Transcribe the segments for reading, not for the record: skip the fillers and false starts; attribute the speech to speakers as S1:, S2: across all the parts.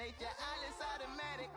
S1: nature, all is automatic.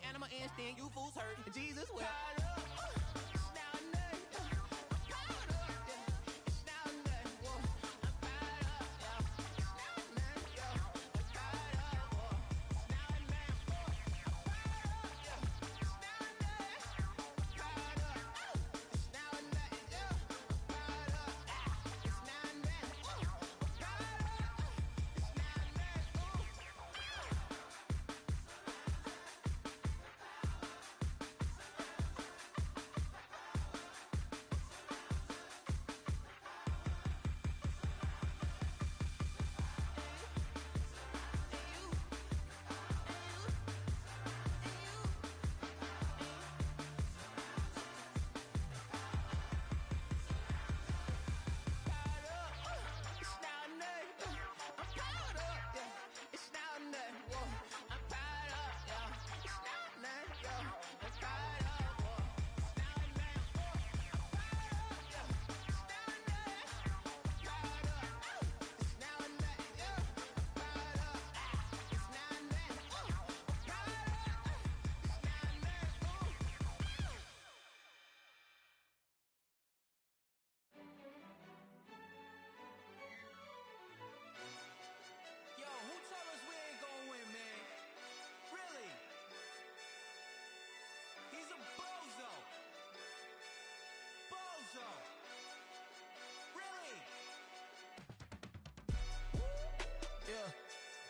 S1: Animal instinct, you fools hurt. Jesus will.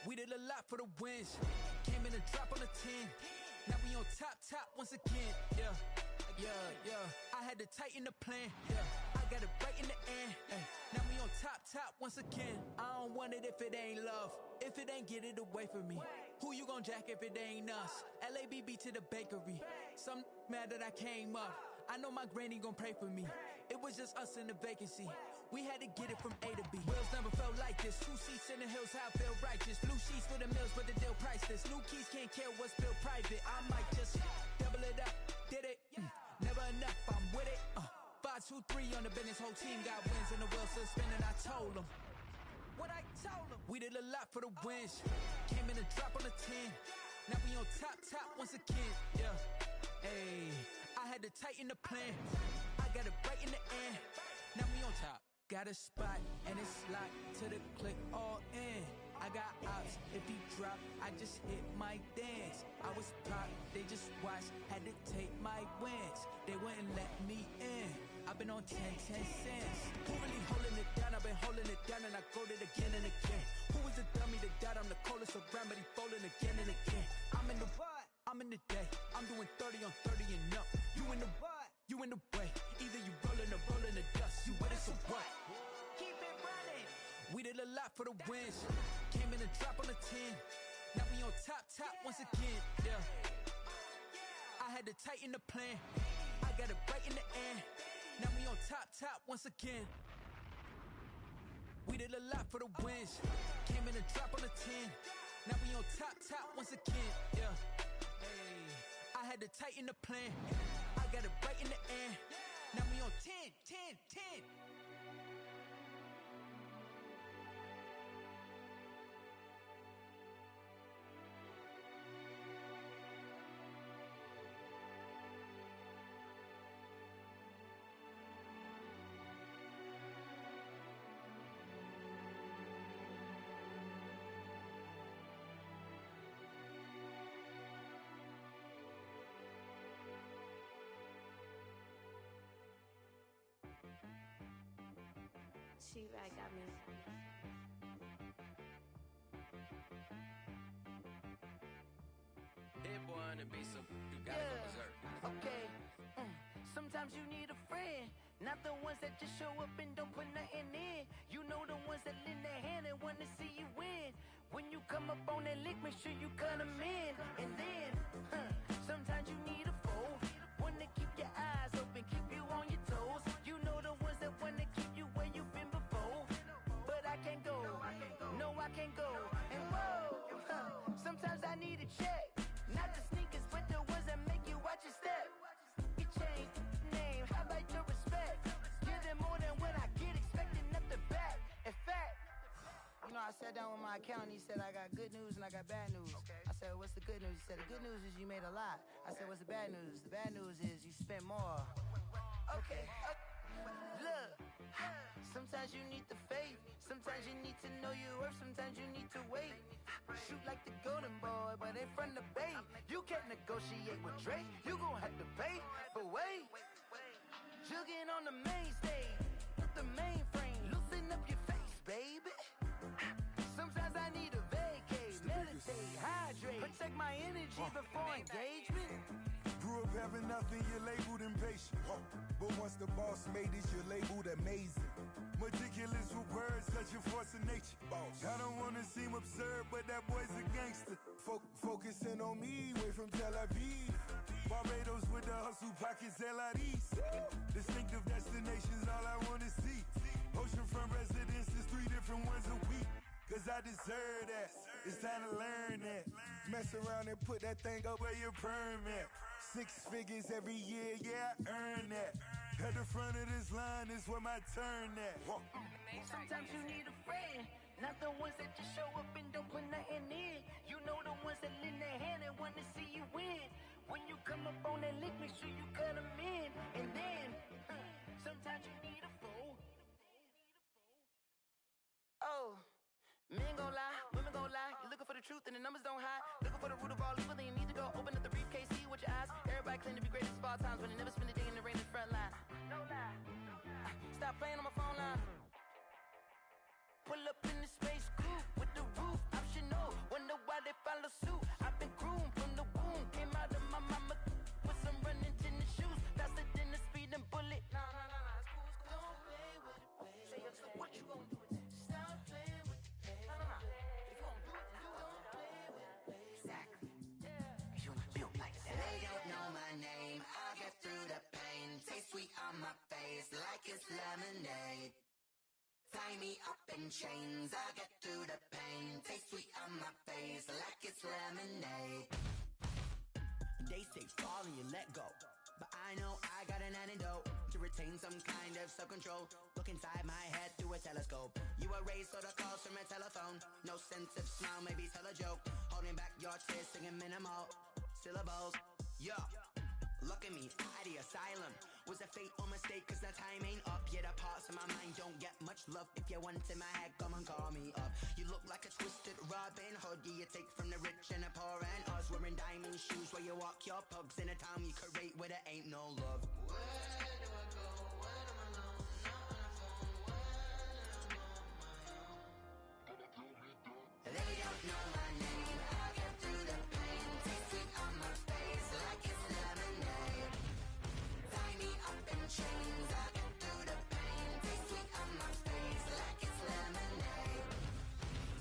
S2: We did a lot for the wins. Came in a drop on the 10. Now we on top once again. Yeah. I had to tighten the plan. Yeah, I got it right in the end. Now we on top once again. I don't want it if it ain't love. If it ain't, get it away from me. Who you gon' jack if it ain't us? LABB to the bakery. Some mad that I came up. I know my granny gon' pray for me. It was just us in the vacancy. We had to get it from A to B. Wheels never felt like this. 2 seats in the hills, how I feel righteous. Blue sheets for the mills, but the deal priceless. New keys can't care what's built private. I might just double it up. Did it? Never enough, I'm with it. 5, 2, 3 on the business. Whole team got wins and the wheels still spinning. I told them what I told them. We did a lot for the wins. Came in a drop on the 10. Now we on top once again. Yeah. Ayy, I had to tighten the plan. I got it right in the end. Now we on top. Got a spot and it's locked to the click all in. I got ops, if he drop, I just hit my dance. I was pop, they just watched, had to take my wins. They wouldn't let me in. I've been on 10 cents. Who really holding it down? I've been holding it down and I go it again and again. Who is the dummy that died? I'm the coldest around, but he folding again and again. I'm in the what? I'm in the day. I'm doing 30 on 30 and up. You in the what? You in the way. Either you rolling or rolling the dust. You with it, so what? Keep it running. We did a lot for the wins. Came in a drop on the 10. Now we on top once again. Yeah. I had to tighten the plan. I got it right in the end. Now we on top once again. We did a lot for the wins. Came in a drop on the 10. Now we on top once again. Yeah. Hey, I had to tighten the plan. I got it right in the end. Now we on 10.
S3: She right got me. Hit boy on the beat, so you gotta go berserk.
S4: Okay. Sometimes you need a friend, not the ones that just show up and don't put nothing in. You know the ones that lend a hand and wanna see you win. When you come up on that lick, make sure you cut them in. And then, sometimes you need a foe, one to keep your eyes open, keep you on your toes. You know the ones that wanna keep you where you've been before. But I can't go, no I can't go. And whoa, sometimes I need a check, not the sneakers, but the ones that make you watch your step. You change name, how about your respect? Give them more than what I get, expecting nothing back. In fact, you know, I sat down with my accountant, he said I got good news and I got bad news. I said, what's the good news? He said, the good news is you made a lot. I said, what's the bad news? The bad news is you spent more. Okay, look, sometimes you need the faith, sometimes you need to know your worth, sometimes you need to wait. Shoot like the golden boy, but in front of bait. You can't negotiate with Drake, you gon' have to pay. But wait, jugging on the main stage, with the mainframe, loosen up your face, baby. Sometimes I need a vacate, meditate, hydrate, protect my energy before engagement.
S5: Grew up having nothing, you're labeled impatient. But once the boss made it, you're labeled amazing. Meticulous with words, such a force of nature. I don't wanna seem absurd, but that boy's a gangster. Focusing on me, way from Tel Aviv. Barbados with the hustle pockets, LIDs. Distinctive destinations, all I wanna see. Oceanfront residences, 3 different ones a week. Cause I deserve that, it's time to learn that. Mess around and put that thing up where your permit. 6 figures every year, yeah, I earn that. At the front of this line is where my turn at.
S4: Sometimes you need a friend, not the ones that just show up and don't put nothing in. You know the ones that lend a hand and wanna see you win. When you come up on that lick, make sure you cut them in. And then, sometimes you need a fool. Oh, men gon' lie, women gon' lie. You're looking for the truth and the numbers don't hide. Looking for the root of all evil, then you need to go open up the briefcase, see with your eyes. Everybody claim to be greatest of all times, but they never spend a day in the rain in the front line. No lie. Stop playing on my phone line. Pull up in the space coupe with the roof optional. Wonder why they follow suit. I've been groomed from the womb. Came out of my mama with some running tennis shoes. Faster than the speeding bullet. No, it's cool. Don't play with it, baby. Say so what you gon' do with it? Stop playing with it, baby. No. If you gon' do it, then don't play with it, baby. Exactly. Yeah. You built like that.
S6: They don't know my name. I'll get through the pain. Taste sweet on my face like it's lemonade. Tie me up in chains, I'll get through the pain. Taste sweet on my face like it's lemonade.
S7: They say fall and you let go, but I know I got an antidote to retain some kind of self-control. Look inside my head through a telescope. You erase all the calls from a telephone. No sense of smile, maybe tell a joke. Holding back your tears, singing minimal syllables. Yeah, look at me, at the asylum. Was a fate or mistake, cause the time ain't up. Yeah, the parts of my mind don't get much love. If you want in my head, come and call me up. You look like a twisted Robin Hood. Yeah, you take from the rich and the poor and us. Wearing diamond shoes where you walk your pugs in a town you create where there ain't no love.
S6: Where do I go? When I'm alone? Not on the phone. When I'm on my own.
S7: They don't know my name.
S6: I'll get through the pain. Taste sweet on my face like it's lemonade. Tie me up in chains. I'll get through the pain. Taste sweet on my face like it's lemonade.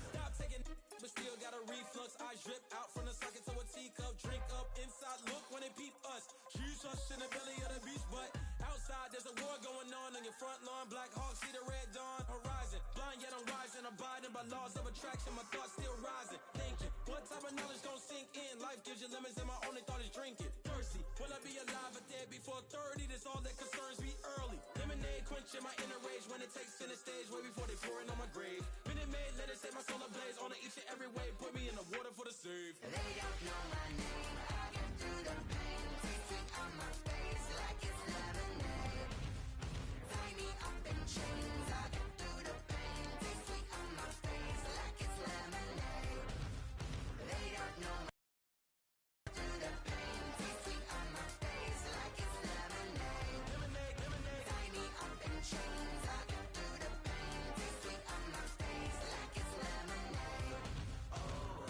S2: Stop taking but still got a reflux. I drip out from the socket to a teacup. Drink up inside, look when they peep us. Shoes us in the belly of the beach, but outside there's a war going on your front lawn. Black Hawk, see the red dawn horizon. Blind yet I'm rising, abiding by laws of attraction. My thoughts still rising, thinking what type of knowledge gon' sink in? Life gives you lemons and my only thought is drinking. Thirsty, will I be alive or dead before 30? That's all that concerns me early. Lemonade quenching my inner rage when it takes center stage way before they pour it on my grave. Minute Maid, let it set my soul ablaze on each and every way. Put me in the water for the save.
S6: They don't know my name. I'll get through the pain. Taste sweet on my face like it's lemonade. Tie me up in chains. I'll get through the pain. Taste sweet on my face like it's lemonade. They don't know my through the pain. Taste sweet on my face like it's lemonade. Tie me up in chains. I'll get through the pain. Taste sweet on my face like it's lemonade. Oh.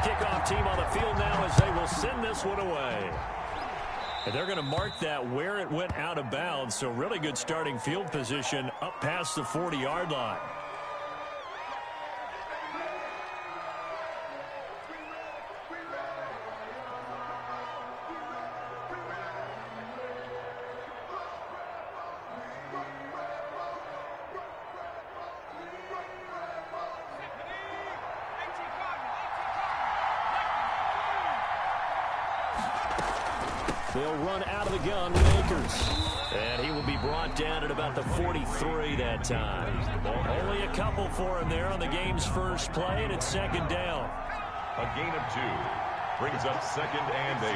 S8: kickoff team on the field now as they will send this one away. And they're going to mark that where it went out of bounds. So really good starting field position up past the 40-yard line. They'll run out of the gun with Akers. And he will be brought down at about the 43 that time. Only a couple for him there on the game's first play, and it's second down.
S9: A gain of 2 brings up 2nd and 8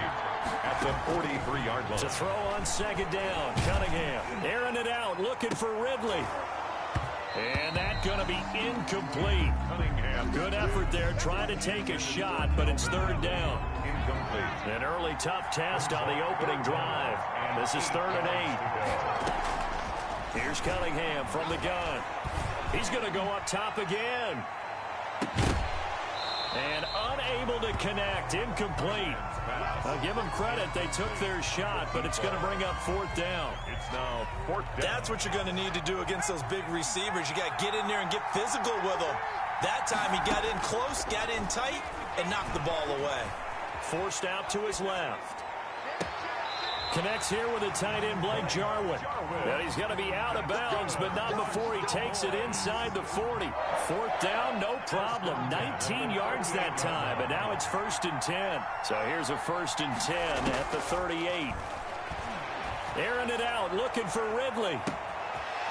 S9: at the 43-yard line.
S8: To throw on second down, Cunningham airing it out, looking for Ridley. And that's going to be incomplete.
S9: Cunningham.
S8: Good effort there, trying to take a shot, but it's third down.
S9: Incomplete.
S8: An early tough test on the opening drive. This is 3rd and 8. Here's Cunningham from the gun. He's going to go up top again. And unable to connect. Incomplete. I'll give them credit. They took their shot, but it's going to bring up 4th down.
S9: It's now 4th down.
S10: That's what you're going to need to do against those big receivers. You got to get in there and get physical with them. That time he got in close, got in tight, and knocked the ball away.
S8: Forced out to his left. Connects here with a tight end, Blake Jarwin. And he's going to be out of bounds, but not before he takes it inside the 40. 4th down, no problem. 19 yards that time, and now it's 1st and 10. So here's a 1st and 10 at the 38. Airing it out, looking for Ridley.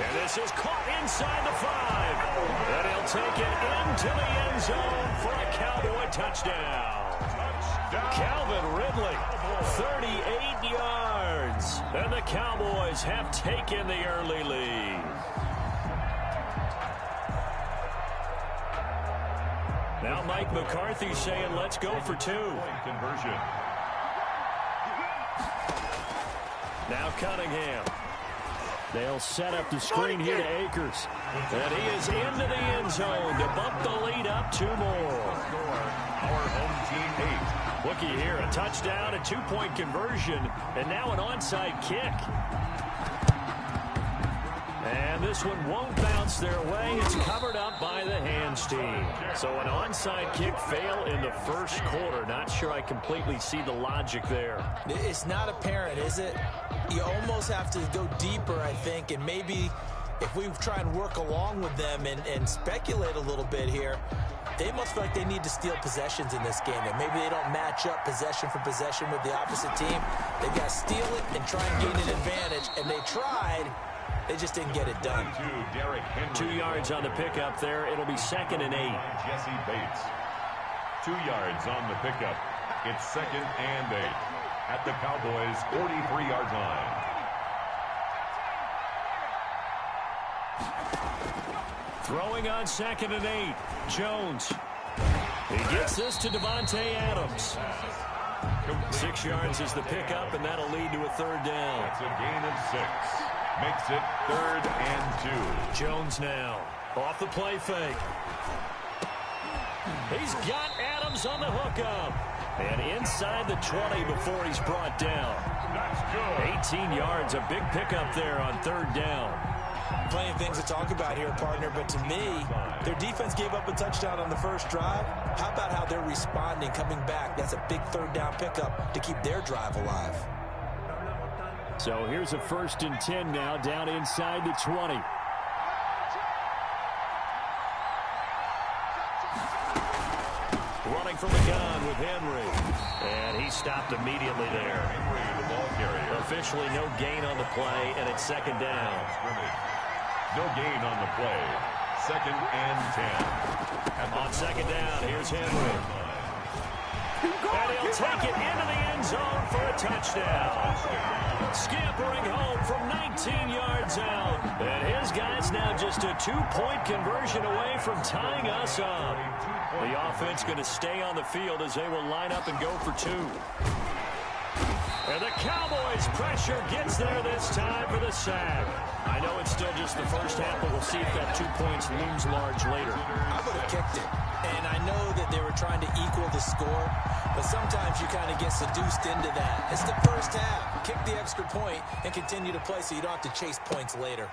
S8: And this is caught inside the 5. And he'll take it into the end zone for a Cowboy touchdown. Calvin Ridley, 38 yards. And the Cowboys have taken the early lead. Now Mike McCarthy saying, let's go for 2.
S9: Conversion.
S8: Now Cunningham. They'll set up the screen here to Akers. And he is into the end zone to bump the lead up 2 more.
S9: Our home team 8.
S8: Looky here, a touchdown, a 2-point conversion, and now an onside kick. And this one won't bounce their way. It's covered up by the hands team. So an onside kick fail in the first quarter. Not sure I completely see the logic there.
S10: It's not apparent, is it? You almost have to go deeper, I think, and maybe if we try and work along with them and speculate a little bit here, they must feel like they need to steal possessions in this game, and maybe they don't match up possession for possession with the opposite team. They've got to steal it and try and gain an advantage, and they tried. They just didn't get it done.
S8: 2 yards on the pickup there. It'll be 2nd and 8.
S9: Jesse Bates. 2 yards on the pickup. It's 2nd and 8 at the Cowboys' 43-yard line.
S8: Throwing on 2nd and 8. Jones. He gets this to Devontae Adams. 6 yards is the pickup, and that'll lead to a 3rd down.
S9: It's a gain of 6. Makes it 3rd and 2.
S8: Jones now. Off the play fake. He's got Adams on the hookup. And inside the 20 before he's brought down.
S9: That's good.
S8: 18 yards, a big pickup there on 3rd down.
S10: Plenty of things to talk about here, partner, but to me, their defense gave up a touchdown on the first drive. How about how they're responding, coming back? That's a big 3rd down pickup to keep their drive alive.
S8: So here's a 1st and 10 now, down inside the 20. Running from the gun with Henry. And he stopped immediately there.
S9: Henry, the ball carrier.
S8: Officially no gain on the play, and it's 2nd down.
S9: No gain on the play. 2nd and 10.
S8: On 2nd down, here's Henry. And he'll take it into the end zone for a touchdown. Scampering home from 19 yards out. And his guy's now just a 2-point conversion away from tying us up. The offense going to stay on the field as they will line up and go for 2. And the Cowboys' pressure gets there this time for the sack. I know it's still just the first half, but we'll see if that 2 points looms large later.
S10: I would have kicked it. And I know that they were trying to equal the score, but sometimes you kind of get seduced into that. It's the first half. Kick the extra point and continue to play so you don't have to chase points later.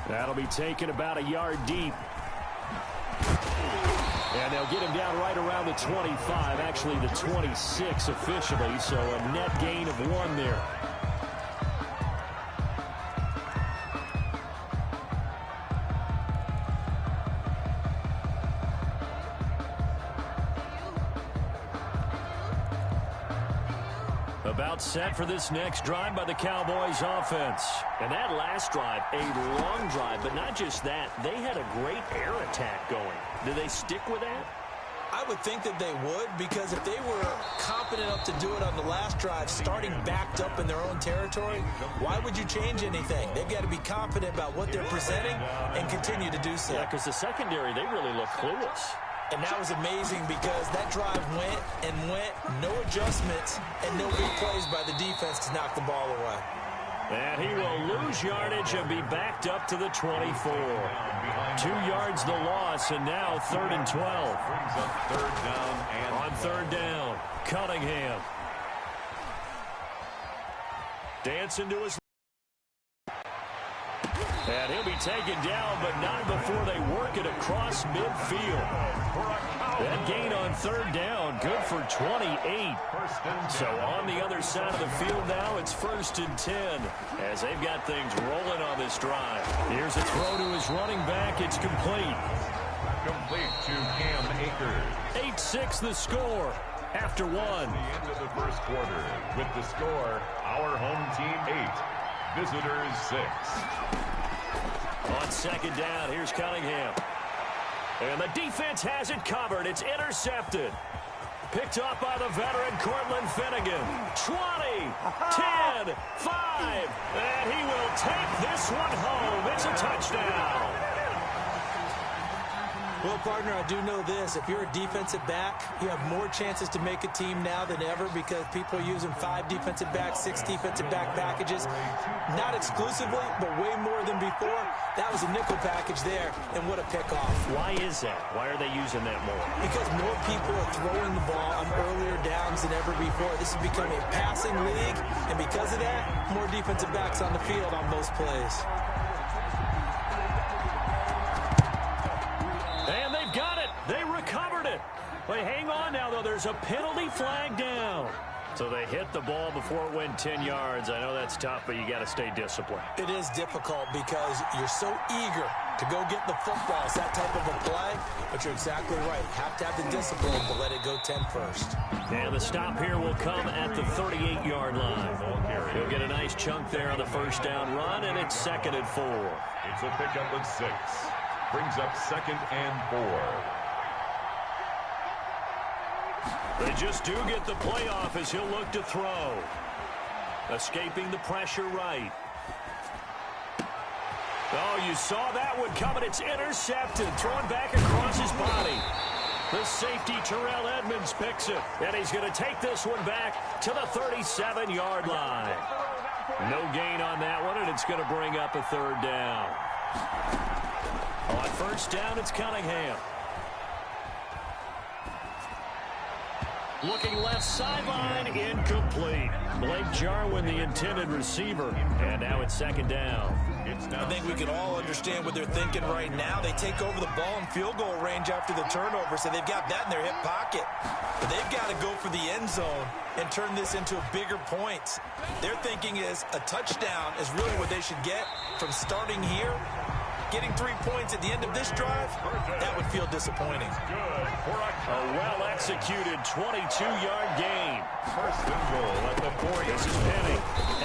S8: That'll be taken about a yard deep. And they'll get him down right around the 25, actually the 26 officially, so a net gain of 1 there. About set for this next drive by the Cowboys offense. And that last drive, a long drive, but not just that. They had a great air attack going. Do they stick with that?
S10: I would think that they would, because if they were confident enough to do it on the last drive, starting backed up in their own territory, why would you change anything? They've got to be confident about what they're presenting and continue to do so.
S8: Yeah, because the secondary, they really look clueless.
S10: And that was amazing because that drive went and went, no adjustments, and no big plays by the defense to knock the ball away.
S8: And he will lose yardage and be backed up to the 24. 2 yards the loss, and now 3rd and 12.
S9: Brings up 3rd down and
S8: on 3rd down, Cunningham. Dancing to his... And he'll be taken down, but not before they work it across midfield. That gain on 3rd down, good for 28. So on the other side of the field now, it's 1st and 10, as they've got things rolling on this drive. Here's a throw to his running back. It's complete.
S9: Complete to Cam Akers.
S8: 8-6 the score after 1.
S9: The end of the first quarter with the score, our home team 8, visitors 6.
S8: On 2nd down, here's Cunningham. And the defense has it covered. It's intercepted. Picked up by the veteran Cortland Finnegan. 20, 10, 5. And he will take this one home. It's a touchdown.
S10: Well, partner, I do know this. If you're a defensive back, you have more chances to make a team now than ever because people are using 5 defensive backs, 6 defensive back packages. Not exclusively, but way more than before. That was a nickel package there, and what a pickoff.
S8: Why is that? Why are they using that more?
S10: Because more people are throwing the ball on earlier downs than ever before. This has become a passing league, and because of that, more defensive backs on the field on most plays.
S8: And they've got it. They recovered it. But hang on now, though. There's a penalty flag down. So they hit the ball before it went 10 yards. I know that's tough, but you got to stay disciplined.
S10: It is difficult because you're so eager to go get the football. It's that type of a play, but you're exactly right. Have to have the discipline to let it go 10 first.
S8: And the stop here will come at the 38-yard line. He'll get a nice chunk there on the first down run, and it's 2nd and 4.
S9: It's a pickup of 6. Brings up 2nd and 4.
S8: They just do get the playoff as he'll look to throw. Escaping the pressure right. Oh, you saw that one coming. It's intercepted. Thrown back across his body. The safety, Terrell Edmonds, picks it. And he's going to take this one back to the 37-yard line. No gain on that one, and it's going to bring up a 3rd down. On 1st down, it's Cunningham. Looking left sideline, incomplete. Blake Jarwin, the intended receiver. And now it's 2nd down.
S10: I think we can all understand what they're thinking right now. They take over the ball in field goal range after the turnover, so they've got that in their hip pocket. But they've got to go for the end zone and turn this into a bigger point. Their thinking is a touchdown is really what they should get from starting here. Getting 3 points at the end of this drive, that would feel disappointing.
S8: A well-executed 22-yard gain.
S9: 1st and goal at the 40.
S8: This is Penny.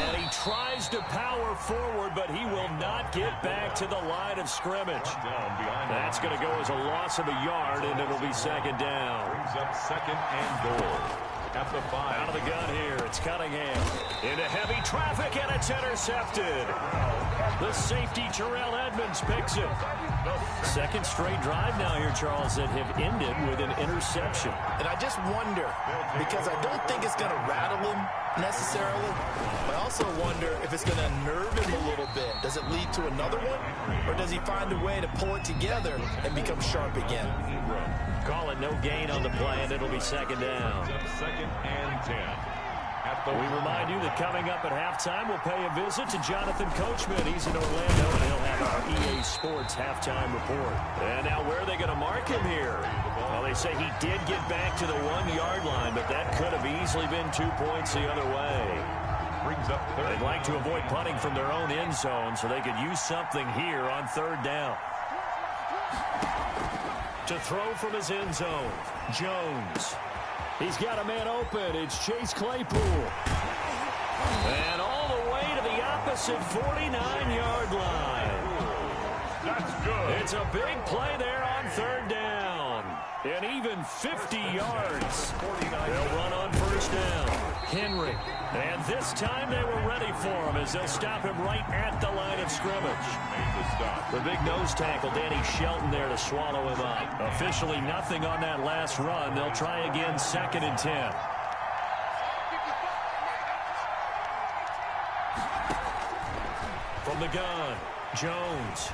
S8: And he tries to power forward, but he will not get back to the line of scrimmage. That's going to go as a loss of a yard, and it'll be 2nd down.
S9: Brings up 2nd and goal. at the 5.
S8: Out of the gun here, it's Cunningham. Into heavy traffic, and it's intercepted. The safety, Terrell Edmonds, picks it. Second straight drive now here, Charles, that have ended with an interception.
S10: And I just wonder, because I don't think it's going to rattle him necessarily, but I also wonder if it's going to nerve him a little bit. Does it lead to another one, or does he find a way to pull it together and become sharp again?
S8: Call it no gain on the play, and it'll be second down.
S9: Second and 10.
S8: We remind you that coming up at halftime, we'll pay a visit to Jonathan Coachman. He's in Orlando, and he'll have our EA Sports halftime report. And now where are they going to mark him here? Well, they say he did get back to the 1-yard line, but that could have easily been 2 points the other way.
S9: Brings up third.
S8: They'd like to avoid punting from their own end zone so they could use something here on third down. To throw from his end zone, Jones. He's got a man open. It's Chase Claypool. And all the way to the opposite 49-yard line.
S9: That's good.
S8: It's a big play there on third down. And even 50 yards. They'll run on first down. Henry. And this time they were ready for him as they'll stop him right at the line of scrimmage. The big nose tackle, Danny Shelton, there to swallow him up. Officially nothing on that last run. They'll try again, second and 10. From the gun, Jones.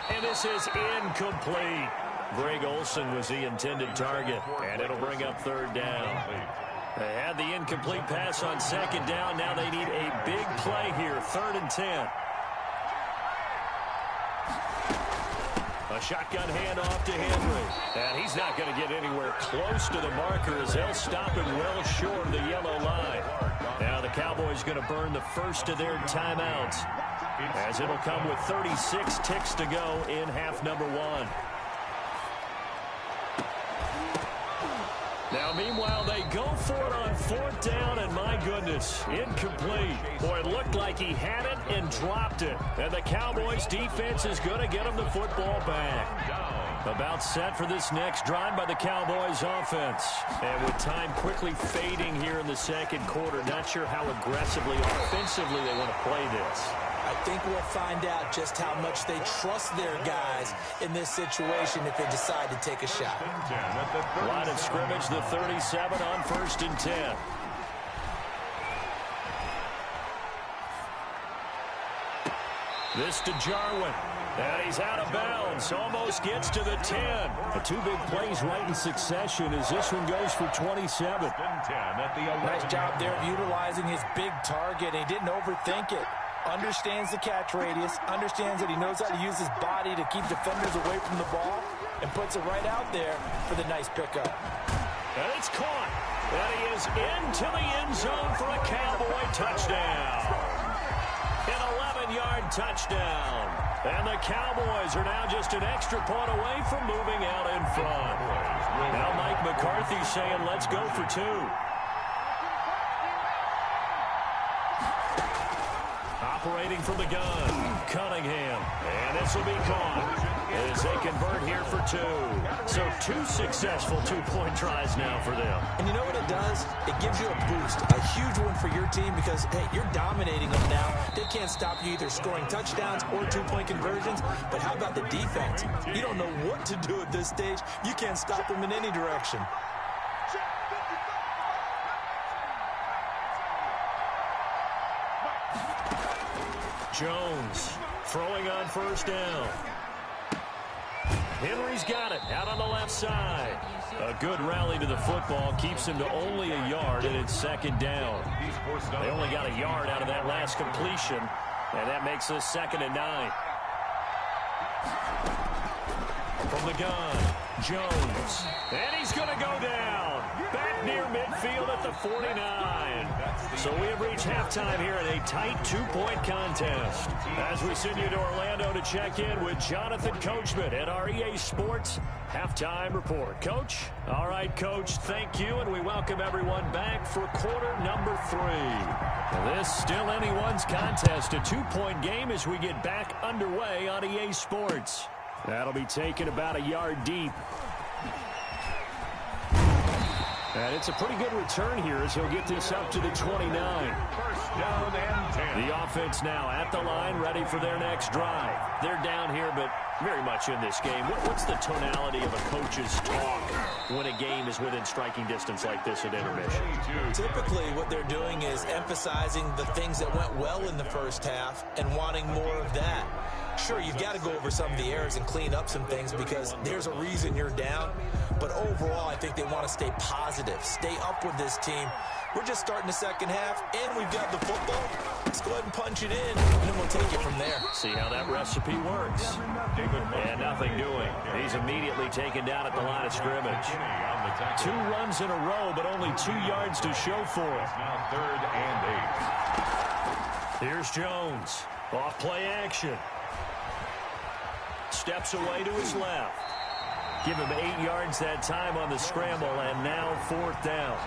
S8: And this is incomplete. Greg Olsen was the intended target, and it'll bring up third down. They had the incomplete pass on second down. Now they need a big play here, third and 10. A shotgun handoff to Henry. And he's not going to get anywhere close to the marker as they'll stop him well short of the yellow line. Now the Cowboys going to burn the first of their timeouts, as it'll come with 36 ticks to go in half number 1. Now, meanwhile, they go for it on fourth down, and my goodness, incomplete. Boy, it looked like he had it and dropped it. And the Cowboys' defense is going to get him the football back. About set for this next drive by the Cowboys' offense. And with time quickly fading here in the second quarter, not sure how aggressively, offensively they want to play this.
S10: I think we'll find out just how much they trust their guys in this situation if they decide to take a shot.
S8: Line of scrimmage, the 37 on first and 10. This to Jarwin. And he's out of bounds. Almost gets to the 10. The two big plays right in succession as this one goes for 27.
S10: Nice job there of utilizing his big target. He didn't overthink it. Understands the catch radius, understands that he knows how to use his body to keep defenders away from the ball, and puts it right out there for the nice pickup.
S8: And it's caught. And he is into the end zone for a Cowboy touchdown. An 11-yard touchdown. And the Cowboys are now just an extra point away from moving out in front. Now Mike McCarthy saying, let's go for 2. Operating from the gun, Cunningham. And this will be caught as they convert here for 2. So 2 successful two-point tries now for them.
S10: And you know what it does? It gives you a boost, a huge one for your team because, hey, you're dominating them now. They can't stop you either scoring touchdowns or two-point conversions. But how about the defense? You don't know what to do at this stage. You can't stop them in any direction.
S8: Jones throwing on first down. Henry's got it out on the left side. A good rally to the football keeps him to only a yard, and it's second down. They only got a yard out of that last completion, and that makes this second and 9. From the gun, Jones. And he's going to go down. Back near midfield at the 49. So we have reached halftime here in a tight two-point contest. As we send you to Orlando to check in with Jonathan Coachman at our EA Sports halftime report. Coach? All right, Coach, thank you, and we welcome everyone back for quarter number 3. This still anyone's contest, a two-point game as we get back underway on EA Sports. That'll be taken about a yard deep. And it's a pretty good return here as he'll get this up to the 29.
S9: First down and 10.
S8: The offense now at the line, ready for their next drive. They're down here, but very much in this game. What's the tonality of a coach's talk when a game is within striking distance like this at intermission?
S10: Typically, what they're doing is emphasizing the things that went well in the first half and wanting more of that. Sure, you've got to go over some of the errors and clean up some things because there's a reason you're down. But overall, I think they want to stay positive, stay up with this team. We're just starting the second half, and we've got the football. Let's go ahead and punch it in, and then we'll take it from there.
S8: See how that recipe works. And nothing doing. He's immediately taken down at the line of scrimmage. 2 runs in a row, but only 2 yards to show for it.
S9: Now 3rd and 8.
S8: Here's Jones. Off play action. Steps away to his left. Give him 8 yards that time on the scramble, and now 4th down.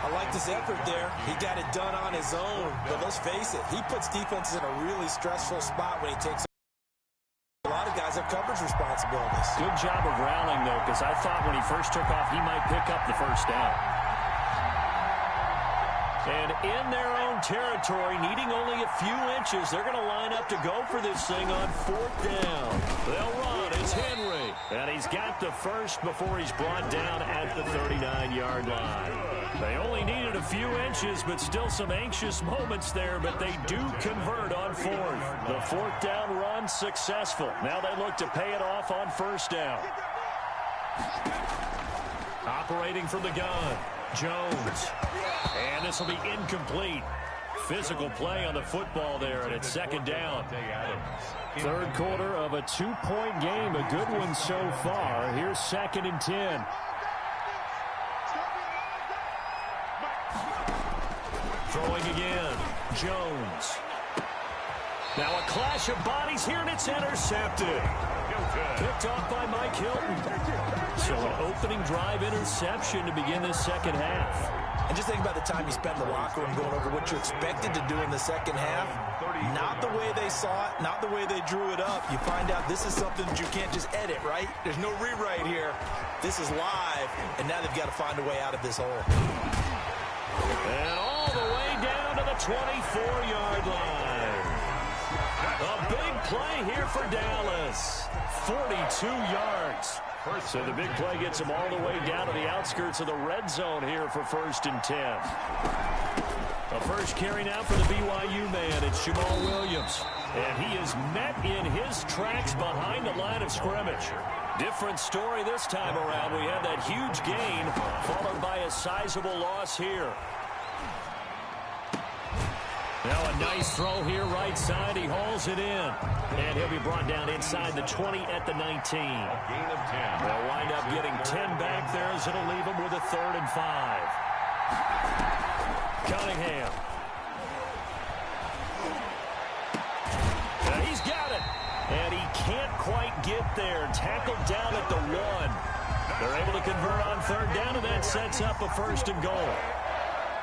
S10: I like this effort there. He got it done on his own. But let's face it, he puts defenses in a really stressful spot when he takes a lot of guys have coverage responsibilities.
S8: Good job of rallying, though, because I thought when he first took off, he might pick up the first down. And in their own territory, needing only a few inches, they're going to line up to go for this thing on 4th down. They'll run. It's Henry. And he's got the first before he's brought down at the 39-yard line. They only needed a few inches, but still some anxious moments there, but they do convert on 4th. The 4th down run successful. Now they look to pay it off on 1st down. Operating from the gun, Jones. And this will be incomplete. Physical play on the football there, and it's 2nd down. 3rd quarter of a 2-point game. A good one so far. Here's 2nd and 10. Throwing again, Jones. Now a clash of bodies here, and it's intercepted. Picked off by Mike Hilton. So an opening drive interception to begin this second half.
S10: And just think about the time you spend in the locker room going over what you expected to do in the second half. Not the way they saw it, not the way they drew it up. You find out this is something that you can't just edit, right? There's no rewrite here. This is live, and now they've got to find a way out of this hole.
S8: And all the way down to the 24-yard line. A big play here for Dallas. 42 yards. So the big play gets them all the way down to the outskirts of the red zone here for 1st and 10. A first carry now for the BYU man. It's Jamal Williams. And he is met in his tracks behind the line of scrimmage. Different story this time around. We had that huge gain followed by a sizable loss here. Now a nice throw here right side. He hauls it in. And he'll be brought down inside the 20 at the 19.
S9: A gain of 10.
S8: They'll wind up getting 10 back there as it'll leave them with a 3rd and 5. Cunningham. Now he's got it. And he can't quite get there. Tackled down at the 1. They're able to convert on 3rd down, and that sets up a 1st and goal.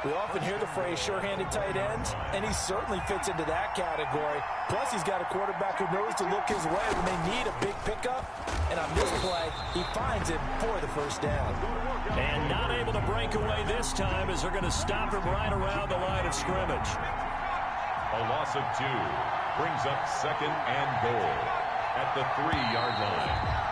S10: We often hear the phrase sure-handed tight end, and he certainly fits into that category. Plus, he's got a quarterback who knows to look his way when they need a big pickup. And on this play, he finds him for the 1st down.
S8: And not able to break away this time as they're going to stop him right around the line of scrimmage.
S9: A loss of 2 brings up 2nd and goal at the 3-yard line.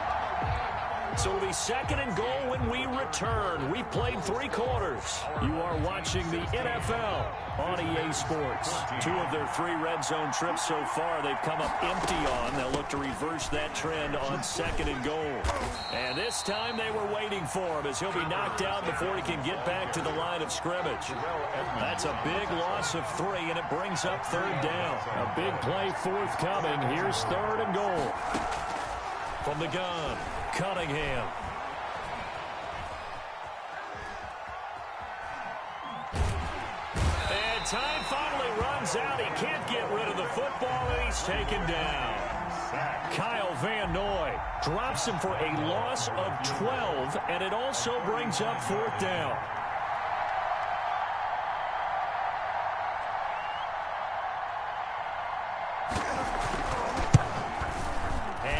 S8: So it'll be 2nd and goal when we return. We've played 3 quarters. You are watching the NFL on EA Sports. 2 of their 3 red zone trips so far they've come up empty on. They'll look to reverse that trend on 2nd and goal. And this time they were waiting for him as he'll be knocked out before he can get back to the line of scrimmage. That's a big loss of 3, and it brings up 3rd down. A big play forthcoming. Here's 3rd and goal. From the gun, Cunningham. And time finally runs out. He can't get rid of the football, and he's taken down. Kyle Van Noy drops him for a loss of 12, and it also brings up 4th down.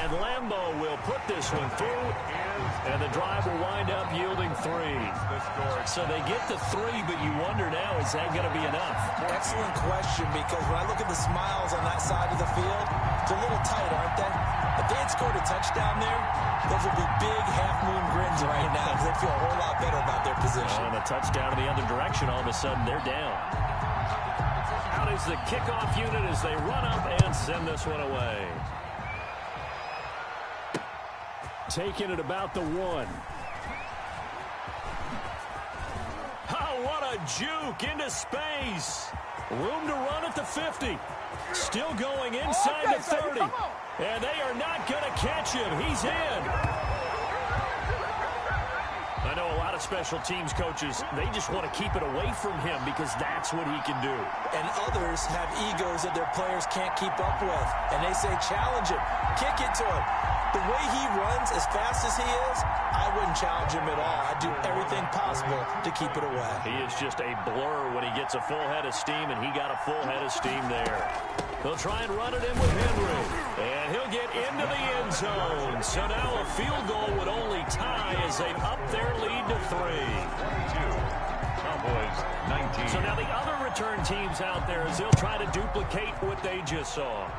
S8: And Lambeau will put this one through, and the drive will wind up yielding 3. So they get the 3, but you wonder now, is that going to be enough?
S10: Excellent question, because when I look at the smiles on that side of the field, it's a little tight, aren't they? If they had scored a touchdown there, those would be big half-moon grins right now because they feel a whole lot better about their position.
S8: And a touchdown in the other direction, all of a sudden they're down. Out is the kickoff unit as they run up and send this one away. Taking it about the 1. Oh, what a juke into space. Room to run at the 50. Still going inside the 30. And they are not going to catch him. He's in. I know a lot of special teams coaches, they just want to keep it away from him because that's what he can do.
S10: And others have egos that their players can't keep up with. And they say, challenge him. Kick it to him. The way he runs, as fast as he is, I wouldn't challenge him at all. I'd do everything possible to keep it away.
S8: He is just a blur when he gets a full head of steam, and he got a full head of steam there. They'll try and run it in with Henry, and he'll get into the end zone. So now a field goal would only tie as they up their lead to 3.
S9: 22. Cowboys 19.
S8: So now the other return teams out there as they'll try to duplicate what they just saw.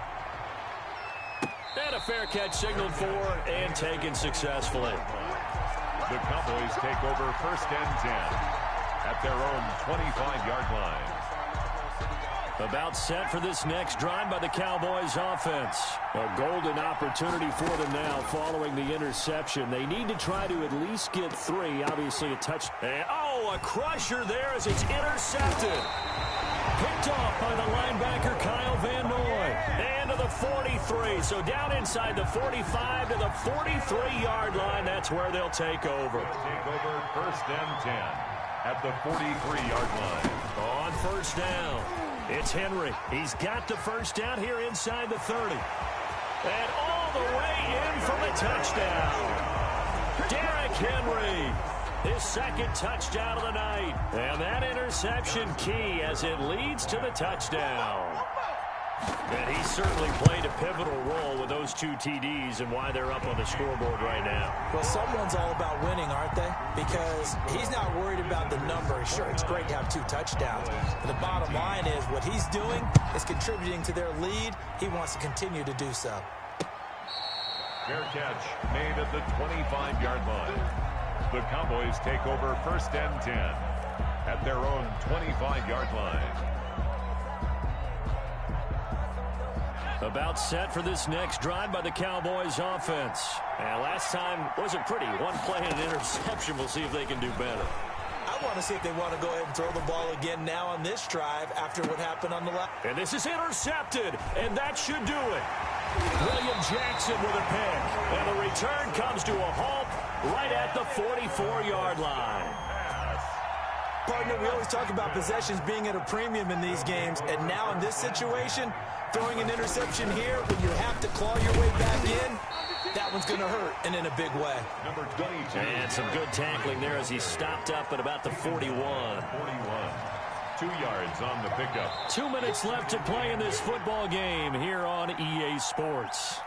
S8: And a fair catch signaled for and taken successfully.
S9: The Cowboys take over 1st and 10 at their own 25-yard line.
S8: About set for this next drive by the Cowboys offense. A golden opportunity for them now following the interception. They need to try to at least get 3. Obviously a touch. And, a crusher there as it's intercepted. Picked off by the linebacker Kyle Van Noy. And to the 43. So down inside the 45 to the 43-yard line. That's where they'll take over.
S9: Take over 1st and 10 at the 43-yard line.
S8: On 1st down. It's Henry. He's got the 1st down here inside the 30. And all the way in for the touchdown. Derrick Henry, his 2nd touchdown of the night. And that interception key as it leads to the touchdown. And he certainly played a pivotal role with those 2 TDs and why they're up on the scoreboard right now.
S10: Well, someone's all about winning, aren't they? Because he's not worried about the number. Sure, it's great to have 2 touchdowns. But the bottom line is what he's doing is contributing to their lead. He wants to continue to do so.
S9: Fair catch made at the 25-yard line. The Cowboys take over 1st and 10 at their own 25-yard line.
S8: About set for this next drive by the Cowboys offense. And last time wasn't pretty. 1 play and an interception. We'll see if they can do better.
S10: I want to see if they want to go ahead and throw the ball again now on this drive after what happened on the left.
S8: And this is intercepted, and that should do it. William Jackson with a pick. And the return comes to a halt right at the 44-yard line.
S10: Partner, we always talk about possessions being at a premium in these games, and now in this situation, throwing an interception here when you have to claw your way back in, that one's going to hurt, and in a big way.
S9: Number 22.
S8: And some good tackling there as he stopped up at about the 41.
S9: 41. 2 yards on the pickup.
S8: 2 minutes left to play in this football game here on EA Sports.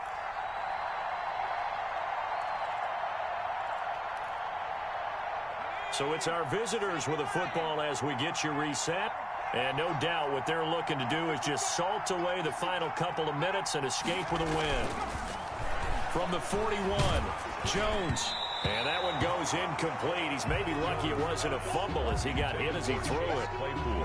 S8: So it's our visitors with a football as we get you reset. And no doubt what they're looking to do is just salt away the final couple of minutes and escape with a win. From the 41, Jones. And that one goes incomplete. He's maybe lucky it wasn't a fumble as he got hit as he threw it.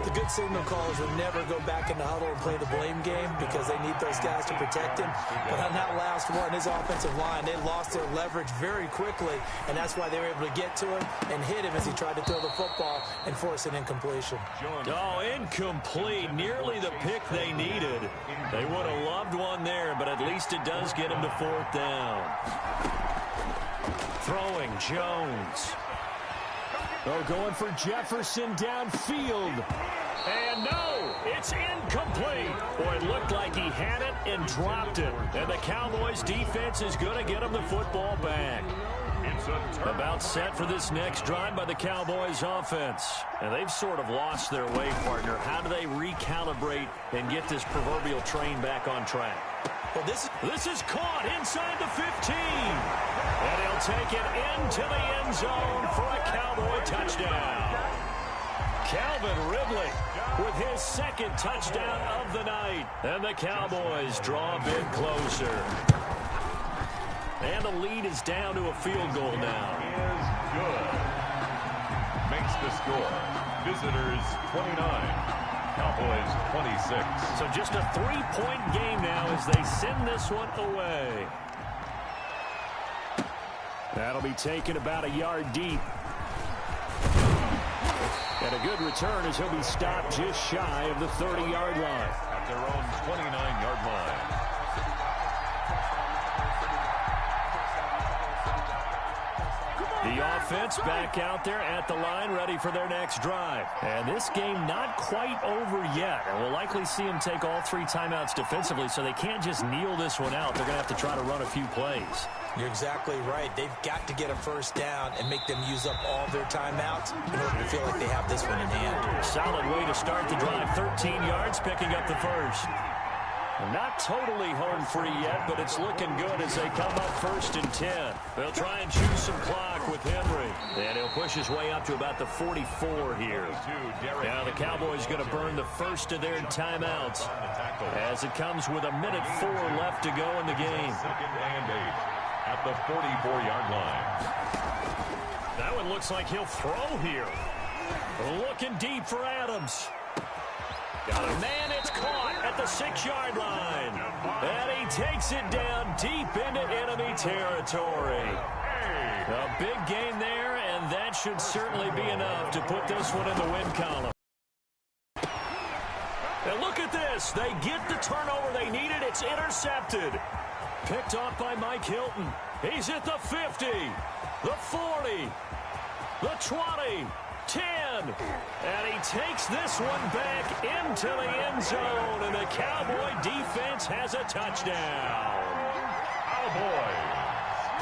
S10: The good signal callers would never go back in the huddle and play the blame game because they need those guys to protect him. But on that last one, his offensive line, they lost their leverage very quickly, and that's why they were able to get to him and hit him as he tried to throw the football and force an incompletion.
S8: Oh, incomplete. Nearly the pick they needed. They would have loved one there, but at least it does get him to 4th down. Throwing Jones. Oh, going for Jefferson downfield. And no, it's incomplete. Boy, it looked like he had it and dropped it. And the Cowboys defense is going to get him the football back. About set for this next drive by the Cowboys offense. And they've sort of lost their way, partner. How do they recalibrate and get this proverbial train back on track?
S10: Well,
S8: this is caught inside the 15. And he'll take it into the end zone for a Cowboy touchdown. Calvin Ridley with his second touchdown of the night. And the Cowboys draw a bit closer. And the lead is down to a field goal now.
S9: Is good. Makes the score. Visitors 29. Cowboys 26.
S8: So just a 3-point game now as they send this one away. That'll be taken about a yard deep. And a good return as he'll be stopped just shy of the 30-yard line.
S9: At their own 29-yard line.
S8: The offense back out there at the line, ready for their next drive. And this game not quite over yet. And we'll likely see them take all 3 timeouts defensively, so they can't just kneel this one out. They're going to have to try to run a few plays.
S10: You're exactly right. They've got to get a first down and make them use up all their timeouts in order to feel like they have this one in hand.
S8: Solid way to start the drive. 13 yards, picking up the first. Not totally home free yet, but it's looking good as they come up 1st and 10. They'll try and choose some clock with Henry. And he'll push his way up to about the 44 here. Now the Cowboys going to burn the first of their timeouts as it comes with 1:04 left to go in the game.
S9: 2nd and 8 at the 44-yard line.
S8: That one looks like he'll throw here. Looking deep for Adams. Got a man, it's caught at the 6-yard line. And he takes it down deep into enemy territory. A big gain there, and that should certainly be enough to put this one in the win column. And look at this. They get the turnover they needed. It's intercepted. Picked off by Mike Hilton. He's at the 50, the 40, the 20. 10, and he takes this one back into the end zone, and the Cowboy defense has a touchdown.
S9: Cowboys.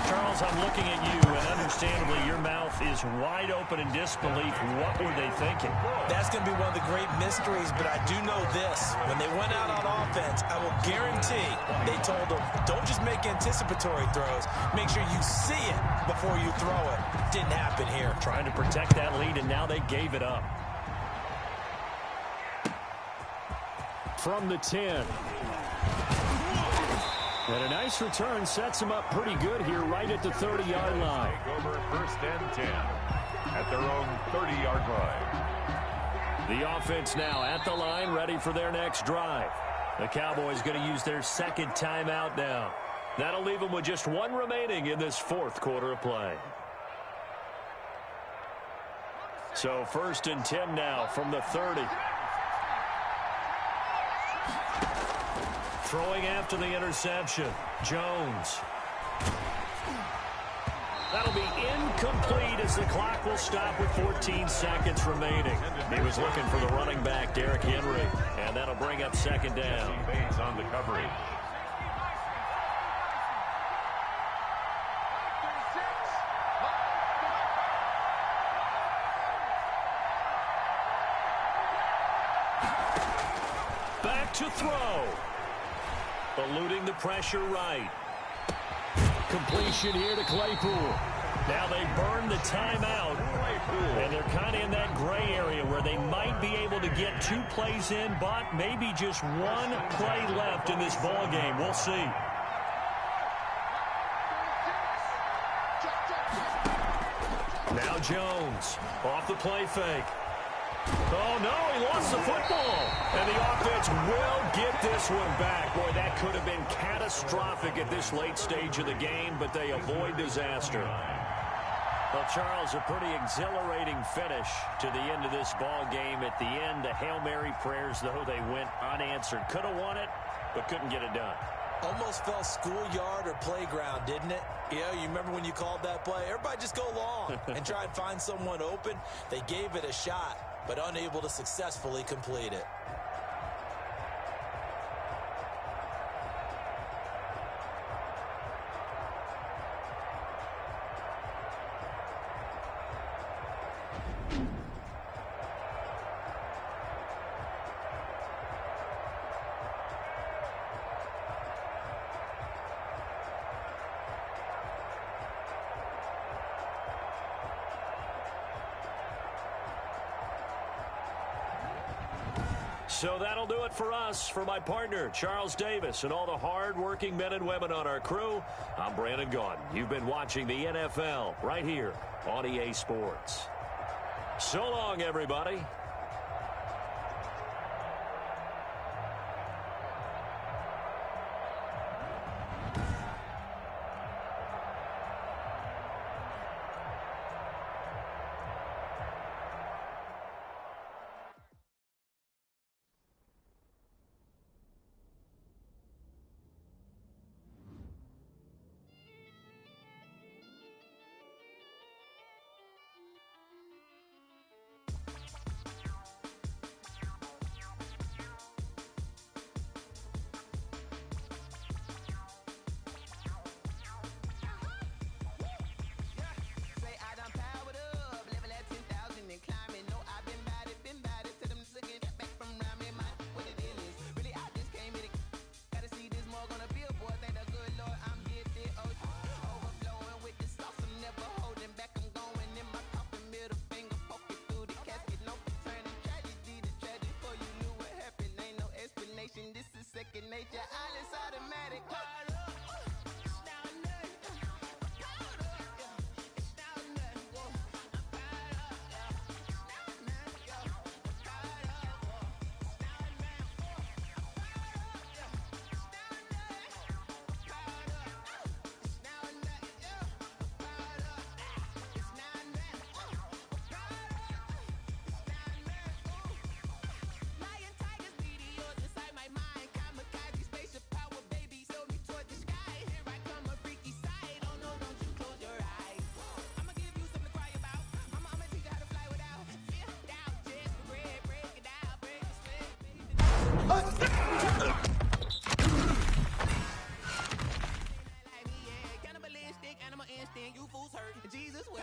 S8: Charles, I'm looking at you, and understandably your mouth is wide open in disbelief. What were they thinking?
S10: That's going to be one of the great mysteries, but I do know this. When they went out on offense, I will guarantee they told them, don't just make anticipatory throws. Make sure you see it before you throw it. Didn't happen here.
S8: Trying to protect that lead, and now they gave it up. From the 10. And a nice return sets them up pretty good here right at the 30-yard line.
S9: Take over 1st and 10 at their own 30-yard line.
S8: The offense now at the line, ready for their next drive. The Cowboys going to use their 2nd timeout now. That'll leave them with just 1 remaining in this 4th quarter of play. So 1st and 10 now from the 30. Throwing after the interception, Jones. That'll be incomplete as the clock will stop with 14 seconds remaining. He was looking for the running back, Derrick Henry, and that'll bring up 2nd down.
S9: Bates on the coverage.
S8: Back to throw. Eluding the pressure right. Completion here to Claypool. Now they burn the timeout. And they're kind of in that gray area where they might be able to get 2 plays in, but maybe just 1 play left in this ball game. We'll see. Now Jones off the play fake. Oh, no, he lost the football. And the offense will get this one back. Boy, that could have been catastrophic at this late stage of the game, but they avoid disaster. Well, Charles, a pretty exhilarating finish to the end of this ball game. At the end, the Hail Mary prayers, though, they went unanswered. Could have won it, but couldn't get it done.
S10: Almost felt schoolyard or playground, didn't it? Yeah, you remember when you called that play? Everybody just go long and try and find someone open. They gave it a shot, but unable to successfully complete it.
S8: So that'll do it for us. For my partner, Charles Davis, and all the hard-working men and women on our crew, I'm Brandon Gaudin. You've been watching the NFL right here on EA Sports. So long, everybody.
S1: Nature, all is automatic. Cannibalistic, animal instinct, you fools hurt. Jesus will.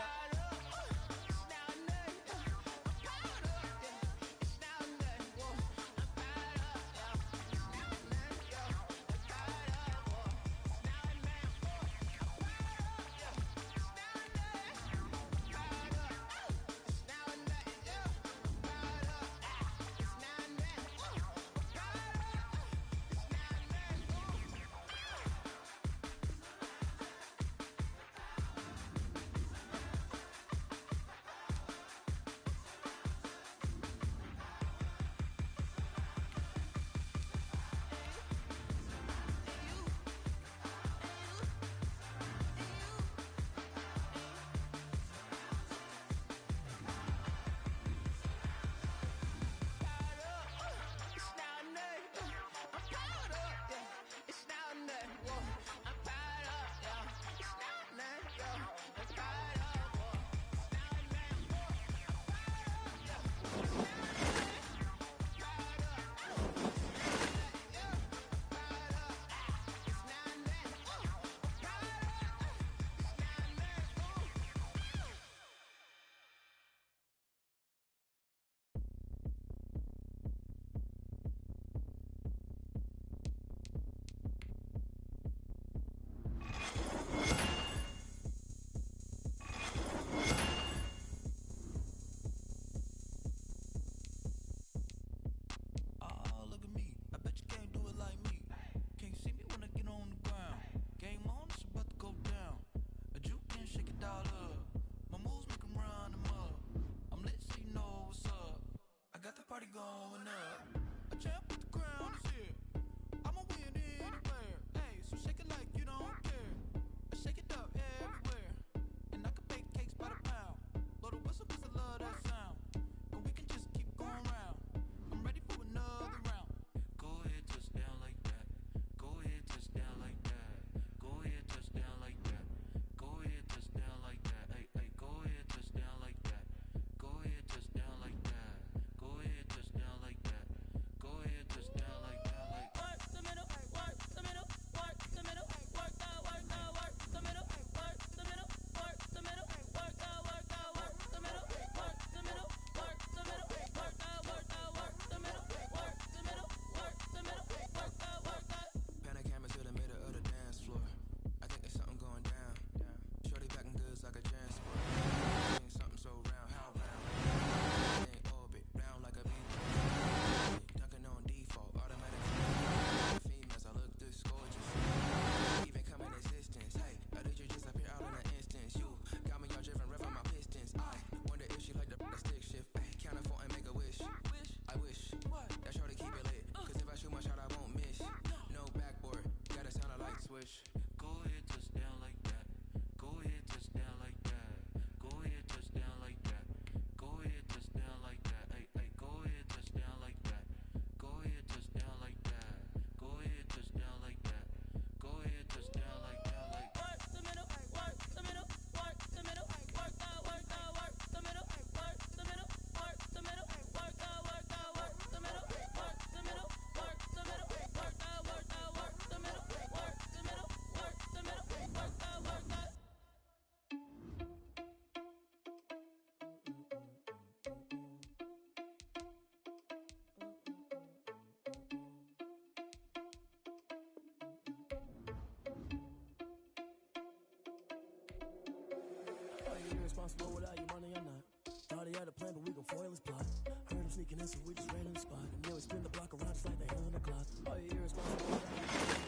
S11: irresponsible without your money or not. Thought he had a plan, but we gon' foil his plot. Heard him sneaking in, so we just ran in the spot. And then we spin the block around just like the hand on the clock. Oh, you irresponsible without your money or not.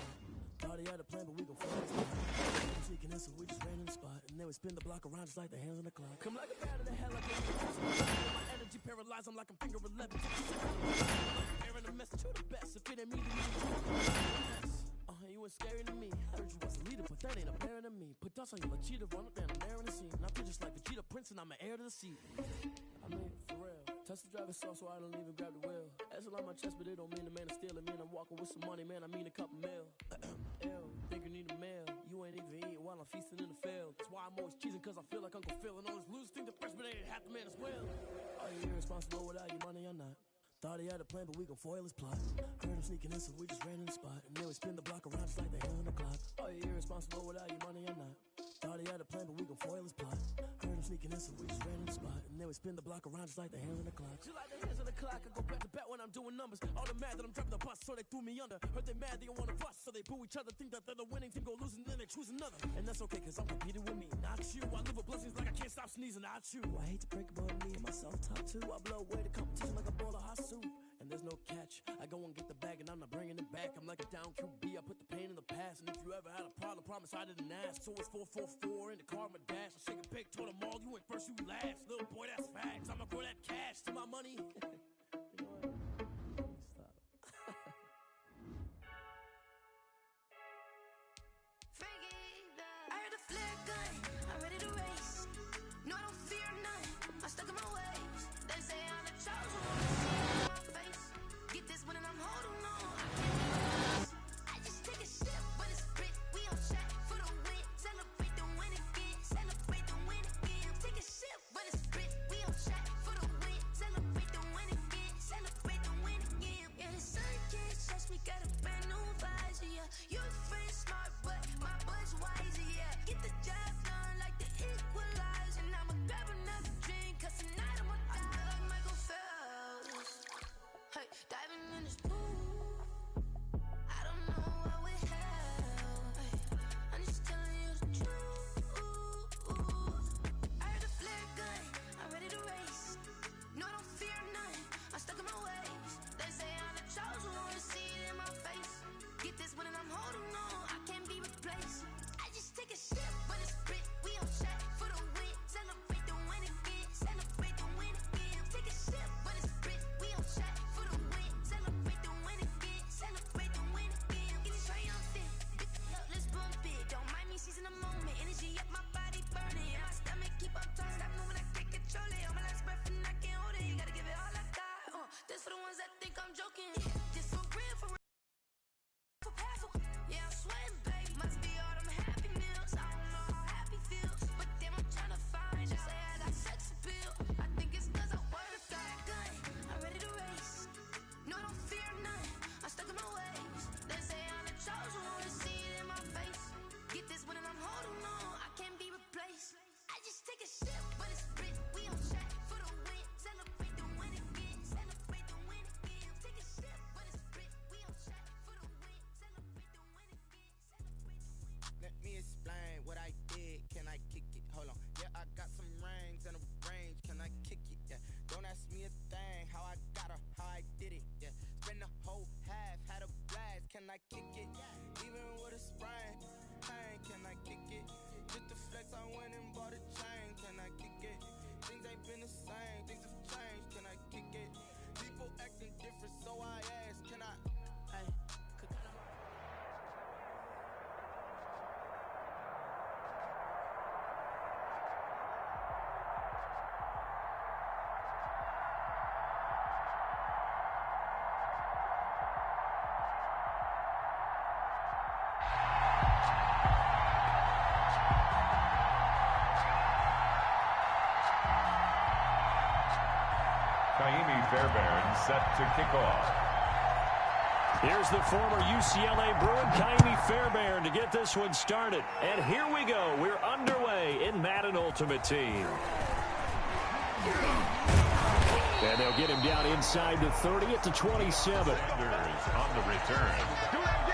S11: Thought he had a plan, but we gon' foil his plot. Heard him sneaking in, so we just ran in the spot. And then we spin the block around just like the hands on the clock. Come like a bat in the hell, like my energy paralyzed, I'm like I'm finger 11. Airing a message to the best. If it ain't me, then you ain't scary to me. Heard you was a leader, but that ain't apparent to me. Put dust on you like cheetah, run up down the air in the scene. I feel just like Vegeta Prince, and I'm an heir to the seat. I mean, for real. Touch the driver's sauce, so I don't even grab the wheel. That's on my chest, but it don't mean the man is stealing. Man, I'm walking with some money, man. I mean a couple mil. Ew, think you need a meal. You ain't even eating while I'm feasting in the field. That's why I'm always cheesing, cause I feel like Uncle Phil. And all those losers think the freshman ain't half the man as well. Are you irresponsible without your money or not? Thought he had a plan, but we gon' foil his plot. Heard him sneaking in, so we just ran in the spot. And then we spin the block around just like the hand on the clock. Are you irresponsible without your money or not? Thought he had a plan, but we gon' foil his plot. Heard him sneaking in, so we just ran in the spot. And then we spin the block around just like the hands on the clock. Just like the hands on the clock, I go back to back when I'm doing numbers. All the mad that I'm driving the bus, so they threw me under. Heard they mad, they don't wanna bust, so they boo each other. Think that they're the winning team, go losing, then they choose another. And that's okay, cause I'm competing with me, not you. I live with blessings like I can't stop sneezing, not you. I hate to break it, but me and myself top two. I blow away the competition like a bowl of hot soup. And there's no catch. I go and get the bag and I'm not bringing it back. I'm like a down QB, I put the pain in the past. And if you ever had a problem, promise I didn't ask. So it's 444 in the car, my dash. I shake a pig, told them all, you went first, you last. Little boy, that's facts. I'ma throw that cash to my money. You know what? Stop.
S6: I heard a flare gun, I'm ready to race. No, I don't fear none, I'm stuck in my ways. They say I'm the chosen one, see it in my face. Get this one and I'm holding on, I can't lose. I just take a sip, but it's spit, we on track for the win. Celebrate the win again, celebrate the win again. Take a sip, but it's spit, we on track for the win. Celebrate the win again, celebrate the win again. Yeah, the sun can't touch me, got a brand new visor, yeah. Your friend smart, but my bud's wiser, yeah. Get the job done like the equalizer. And I'ma grab another drink, cause tonight I'ma die like Michael Phelps. Hey, diving in this pool, I don't know what we have. Hey, I'm just telling you the truth. I heard a flare gun, I'm ready to race. No, I don't fear none, I'm stuck in my ways. They say I'm the chosen one, see it in my face. Get this one and I'm holding on, I can't be replaced. I just take a sip, but it's spit, we on track for the win. Celebrate the win again, celebrate the win again. Take a sip, but it's spit, we on track for the win. Celebrate the win again, celebrate the win again. Get it triumphant, big up, let's bump it. Don't mind me seizing the moment, energy up my body burning. My stomach keep on turning, stop moving, I can't control it. On my last breath and I can't hold it, you gotta give it all I got. This for the ones that think I'm joking. This for real, for real. Yeah, I'm sweating, babe. Must be all them happy meals. I don't know how happy feels, but damn, I'm tryna find you. Say I got sex appeal. I think it's cause I work that gun. I'm ready to race. No, I don't fear none. I'm stuck in my ways. They say I'm the chosen one, see it in my face. Get this one and I'm holding on, I can't be replaced. I just take a sip, but it's spit. We on track for the win. Celebrate the win again. Celebrate the win again. Take a sip, but it's spit. We on track for the win. Celebrate the win again.
S12: Let me explain what I did. Can I kick it? Hold on. Yeah, I got some rings and a range. Can I kick it? Yeah. Don't ask me a thing. How I got her, how I did it. Yeah. Spend the whole half, had a blast. Can I kick it? Even with a sprain. Pain, can I kick it? Just to flex, I went and bought a chain. Can I kick it? Things ain't been the same. Things have changed. Can I kick it? People acting different, so I asked. Can I? Hey.
S9: Fairbairn set to kick off.
S8: Here's the former UCLA Bruin, Kaimi Fairbairn, to get this one started. And here we go. We're underway in Madden Ultimate Team. And they'll get him down inside the 30 at the 27.
S9: Sanders on the return.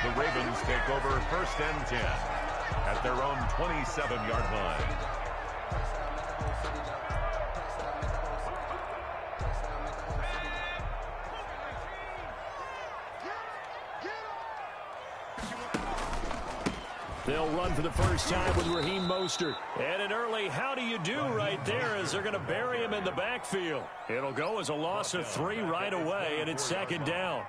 S9: The Ravens take over 1st and 10 at their own 27-yard line.
S8: They'll run for the first time with Raheem Mostert. And an early how do you do right there as they're going to bury him in the backfield. It'll go as a loss of 3 right away, and it's second down.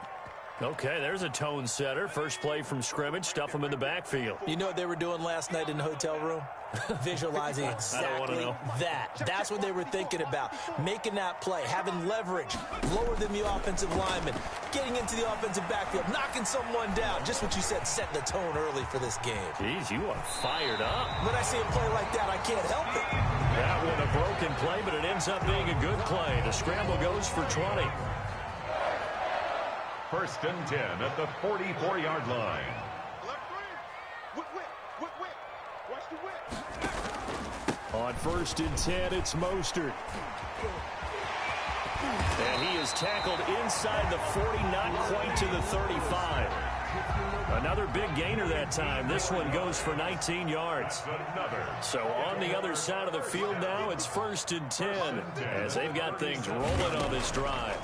S8: Okay, there's a tone setter. First play from scrimmage, stuff them in the backfield.
S10: You know what they were doing last night in the hotel room? Visualizing exactly that. That's what they were thinking about. Making that play, having leverage, lower than the offensive lineman, getting into the offensive backfield, knocking someone down. Just what you said, setting the tone early for this game.
S8: Jeez, you are fired up.
S10: When I see a play like that, I can't help it.
S8: That one a broken play, but it ends up being a good play. The scramble goes for 20.
S9: First and 10 at the 44-yard line.
S8: On first and 10, it's Mostert. And he is tackled inside the 40, not quite to the 35. Another big gainer that time. This one goes for 19 yards. So on the other side of the field now, it's first and 10 as they've got things rolling on this drive.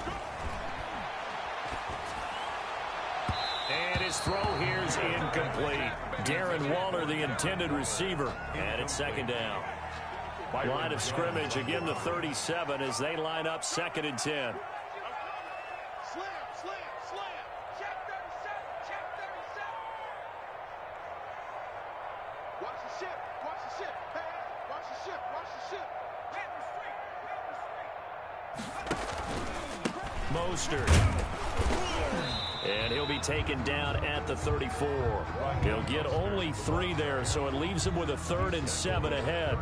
S8: And his throw here is incomplete. Darren Waller, the intended receiver. And it's second down. Line of scrimmage, again the 37 as they line up second and 10.
S13: Slam, slam, slam. Check 37, check 37. Watch the ship, watch the ship. Hey, watch the ship, watch the ship.
S8: Mostert. And he'll be taken down at the 34. He'll get only 3 there, so it leaves him with a 3rd and 7 ahead.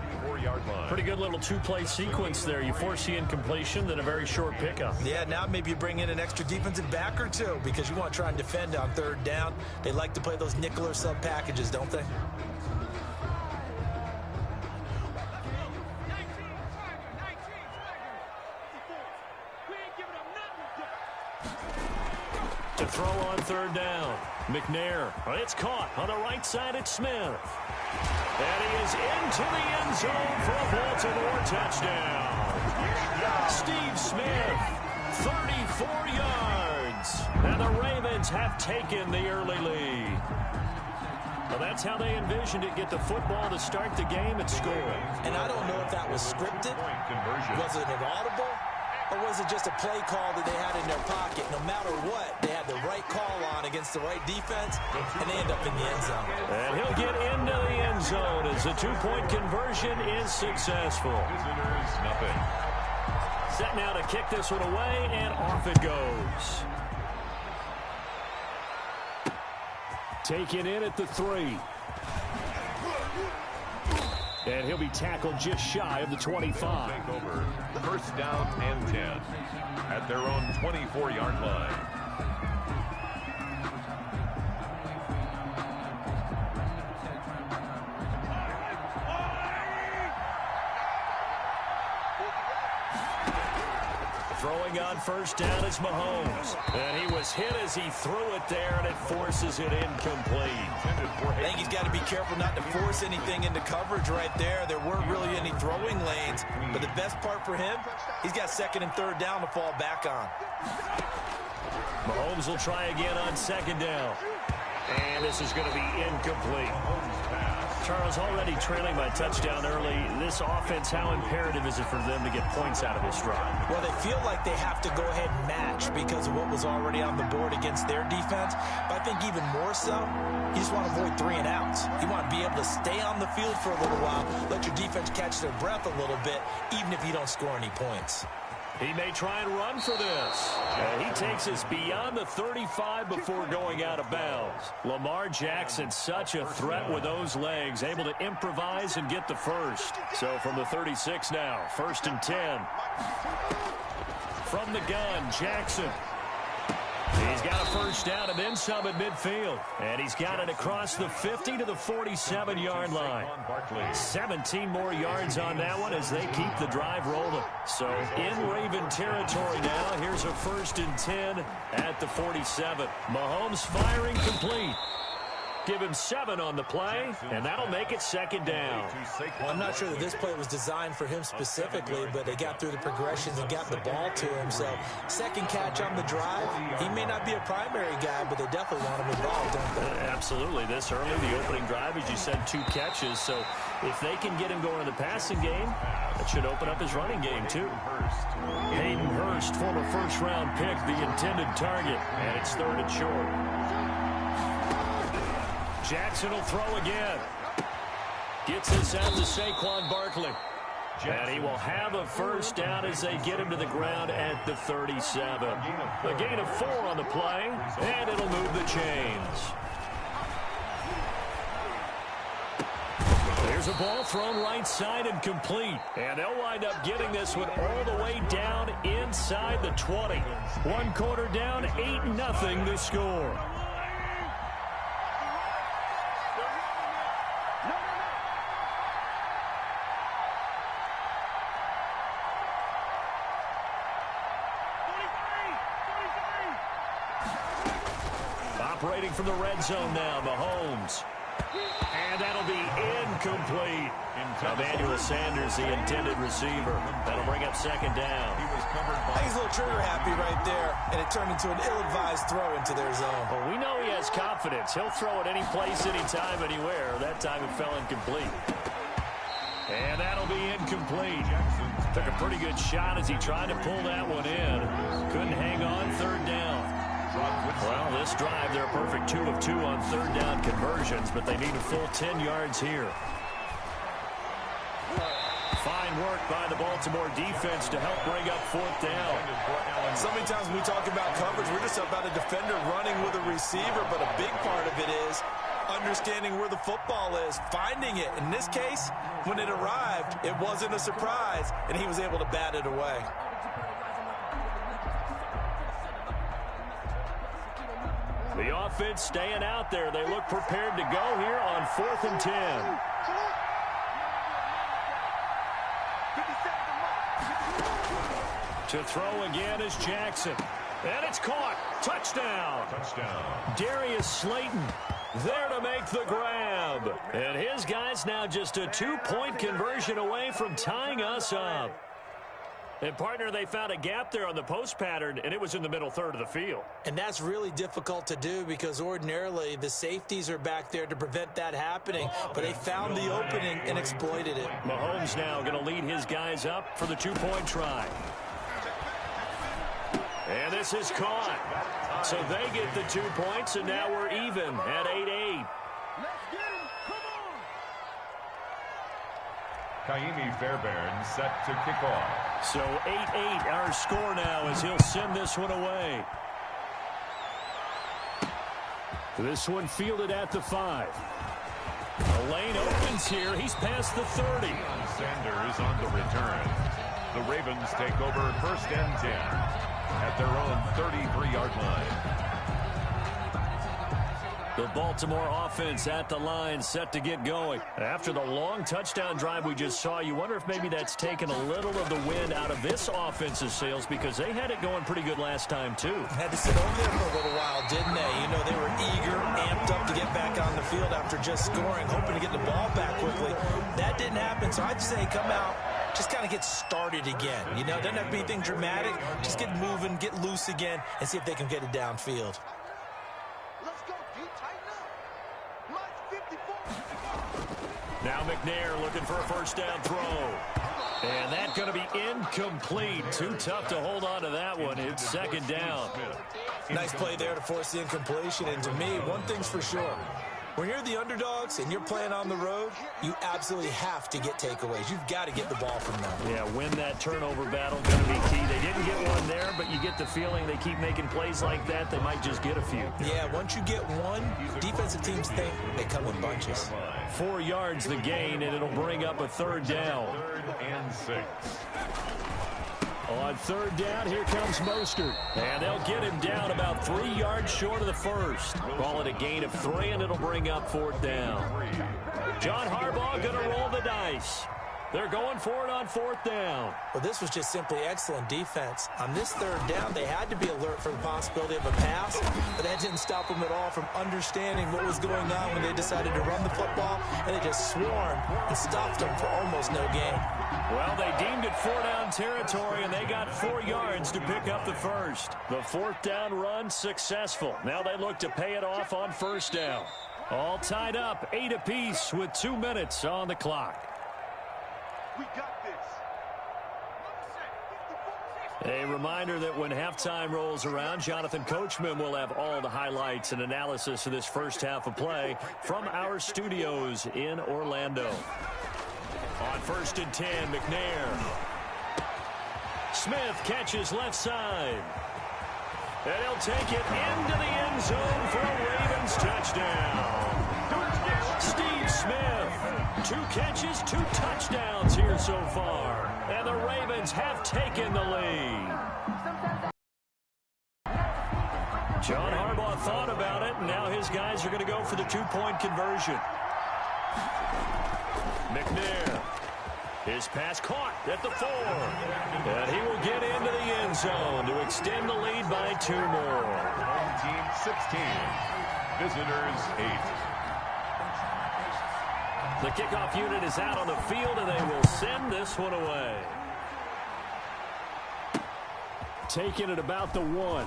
S8: Pretty good little 2-play sequence there. You force the incompletion, then a very short pickup.
S10: Yeah, now maybe you bring in an extra defensive back or two because you want to try and defend on 3rd down. They like to play those nickel or sub packages, don't they?
S8: To throw on 3rd down. McNair. It's caught on the right side. It's Smith. And he is into the end zone for a Baltimore touchdown. Steve Smith, 34 yards. And the Ravens have taken the early lead. Well, that's how they envisioned it. Get the football to start the game and score.
S10: And I don't know if that was scripted. Was it an audible? Or was it just a play call that they had in their pocket? No matter what, they had the right call on against the right defense, and they end up in the end zone.
S8: And he'll get into the end zone as the 2-point conversion is successful.
S9: Visitors, nothing.
S8: Set now to kick this one away, and off it goes. Taken in at the 3. And he'll be tackled just shy of the 25.
S9: Take over. First down and 10 at their own 24-yard line.
S8: Throwing on first down is Mahomes. And he was hit as he threw it there, and it forces it incomplete.
S10: I think he's got to be careful not to force anything into coverage right there. There weren't really any throwing lanes. But the best part for him, he's got 2nd and 3rd down to fall back on.
S8: Mahomes will try again on 2nd down. And this is going to be incomplete. Charles, already trailing by touchdown early. This offense, how imperative is it for them to get points out of this drive?
S10: Well, they feel like they have to go ahead and match because of what was already on the board against their defense. But I think even more so, you just want to avoid 3 and outs. You want to be able to stay on the field for a little while, let your defense catch their breath a little bit, even if you don't score any points.
S8: He may try and run for this. And he takes us beyond the 35 before going out of bounds. Lamar Jackson, such a threat with those legs, able to improvise and get the first. So from the 36 now, 1st and 10. From the gun, Jackson. He's got a first down and then some at midfield. And he's got it across the 50 to the 47-yard line. 17 more yards on that one as they keep the drive rolling. So in Raven territory now, here's a 1st and 10 at the 47. Mahomes firing complete. give him 7 on the play, and that'll make it second down.
S10: I'm not sure that this play was designed for him specifically, but they got through the progressions and got the ball to him. So second catch on the drive, he may not be a primary guy, but they definitely want him involved, don't they?
S8: Absolutely. This early, the opening drive, as you said, 2 catches. So if they can get him going in the passing game, that should open up his running game, too. Hayden Hurst, former first-round pick, the intended target, and it's 3rd and short. Jackson will throw again. Gets this out to Saquon Barkley. And he will have a first down as they get him to the ground at the 37. A gain of 4 on the play, and it'll move the chains. There's a ball thrown right side and complete. And they'll wind up getting this one all the way down inside the 20. 1 quarter down, 8-0 the score. Operating from the red zone now, Mahomes. And that'll be incomplete. Emmanuel Sanders, the intended receiver. That'll bring up second down.
S10: He's a little trigger happy right there, and it turned into an ill-advised throw into their zone.
S8: Well, we know he has confidence. He'll throw it any place, anytime, anywhere. That time it fell incomplete. And that'll be incomplete. Took a pretty good shot as he tried to pull that one in. Couldn't hang on, 3rd down. Well, this drive, they're a perfect 2 of 2 on 3rd down conversions, but they need a full 10 yards here. Fine work by the Baltimore defense to help bring up 4th down.
S10: So many times when we talk about coverage, we're just about a defender running with a receiver, but a big part of it is understanding where the football is, finding it. In this case, when it arrived, it wasn't a surprise, and he was able to bat it away.
S8: The offense staying out there. They look prepared to go here on 4th and 10. To throw again is Jackson. And it's caught. Touchdown. Darius Slayton there to make the grab. And his guy's now just a 2-point conversion away from tying us up. And, partner, they found a gap there on the post pattern, and it was in the middle 3rd of the field.
S10: And that's really difficult to do because ordinarily the safeties are back there to prevent that happening. But they found the opening and exploited it.
S8: Mahomes now going to lead his guys up for the 2-point try. And this is caught. So they get the 2 points, and now we're even at 8-8.
S9: Kaimi Fairbairn set to kick off.
S8: So 8-8 our score now as he'll send this one away. This one fielded at the 5. The lane opens here. He's past the 30.
S9: Sanders on the return. The Ravens take over 1st and 10 at their own 33-yard line.
S8: The Baltimore offense at the line, set to get going. After the long touchdown drive we just saw, you wonder if maybe that's taken a little of the wind out of this offense's sails because they had it going pretty good last time, too.
S10: Had to sit over there for a little while, didn't they? You know, they were eager, amped up to get back on the field after just scoring, hoping to get the ball back quickly. That didn't happen, so I'd say come out, just kind of get started again. You know, doesn't have to be anything dramatic. Just get moving, get loose again, and see if they can get it downfield.
S8: Now McNair looking for a first down throw. And that's going to be incomplete. Too tough to hold on to that one. It's second down.
S10: Nice play there to force the incompletion. And to me, one thing's for sure. When you're the underdogs and you're playing on the road, you absolutely have to get takeaways. You've got to get the ball from them.
S8: Yeah, win that turnover battle, going to be key. They didn't get one there, but you get the feeling they keep making plays like that, they might just get a few.
S10: Yeah, once you get one, defensive teams think they come in bunches.
S8: 4 yards the gain, and it'll bring up a 3rd down.
S9: 3rd and 6.
S8: On 3rd down, here comes Mostert. And they'll get him down about 3 yards short of the first. Call it a gain of 3, and it'll bring up 4th down. John Harbaugh going to roll the dice. They're going for it on 4th down.
S10: Well, this was just simply excellent defense. On this 3rd down, they had to be alert for the possibility of a pass, but that didn't stop them at all from understanding what was going on when they decided to run the football, and they just swarmed and stopped them for almost no gain.
S8: Well, they deemed it 4-down territory, and they got 4 yards to pick up the first. The 4th down run successful. Now they look to pay it off on 1st down. All tied up, 8 apiece with 2 minutes on the clock.
S13: We got this.
S8: A reminder that when halftime rolls around, Jonathan Coachman will have all the highlights and analysis of this first half of play from our studios in Orlando. On 1st and 10, McNair. Smith catches left side. And he'll take it into the end zone for a Ravens touchdown. Steve Smith, 2 catches, 2 touchdowns here so far. And the Ravens have taken the lead. John Harbaugh thought about it, and now his guys are going to go for the 2-point conversion. McNair. His pass caught at the 4. And he will get into the end zone to extend the lead by 2 more.
S9: Home team 16. Visitors 8.
S8: The kickoff unit is out on the field, and they will send this one away. Taken at about the 1.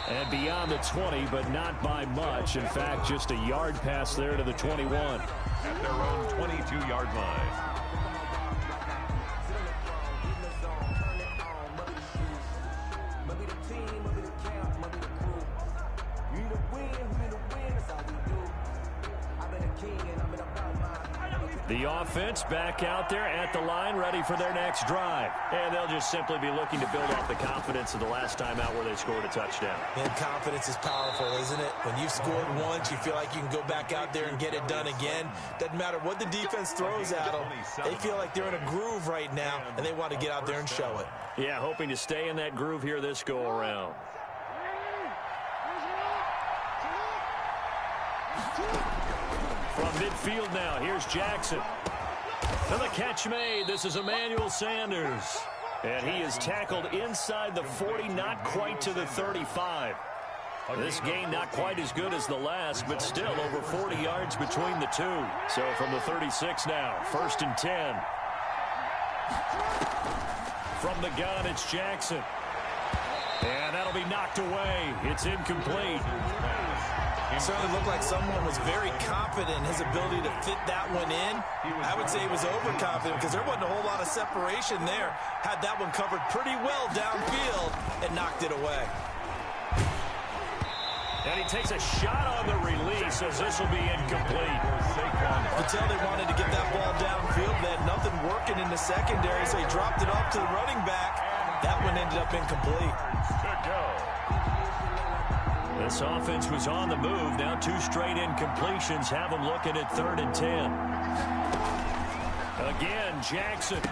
S8: And beyond the 20, but not by much. In fact, just a yard pass there to the 21.
S9: At their own 22-yard line.
S8: The offense back out there at the line, ready for their next drive. And they'll just simply be looking to build off the confidence of the last time out where they scored a touchdown.
S10: And confidence is powerful, isn't it? When you've scored once, you feel like you can go back out there and get it done again. Doesn't matter what the defense throws at them. They feel like they're in a groove right now, and they want to get out there and show it.
S8: Yeah, hoping to stay in that groove here this go-around. From midfield now, here's Jackson. And the catch made. This is Emmanuel Sanders. And he is tackled inside the 40, not quite to the 35. This gain not quite as good as the last, but still over 40 yards between the two. So from the 36 now, 1st and 10. From the gun, it's Jackson. And that'll be knocked away. It's incomplete.
S10: It certainly looked like someone was very confident in his ability to fit that one in. I would say he was overconfident because there wasn't a whole lot of separation there. Had that one covered pretty well downfield and knocked it away.
S8: And he takes a shot on the release as this will be incomplete.
S10: You could tell they wanted to get that ball downfield. They had nothing working in the secondary, so he dropped it off to the running back. That one ended up incomplete.
S9: Good go.
S8: This offense was on the move. Now 2 straight incompletions have them looking at 3rd and 10. Again, Jackson.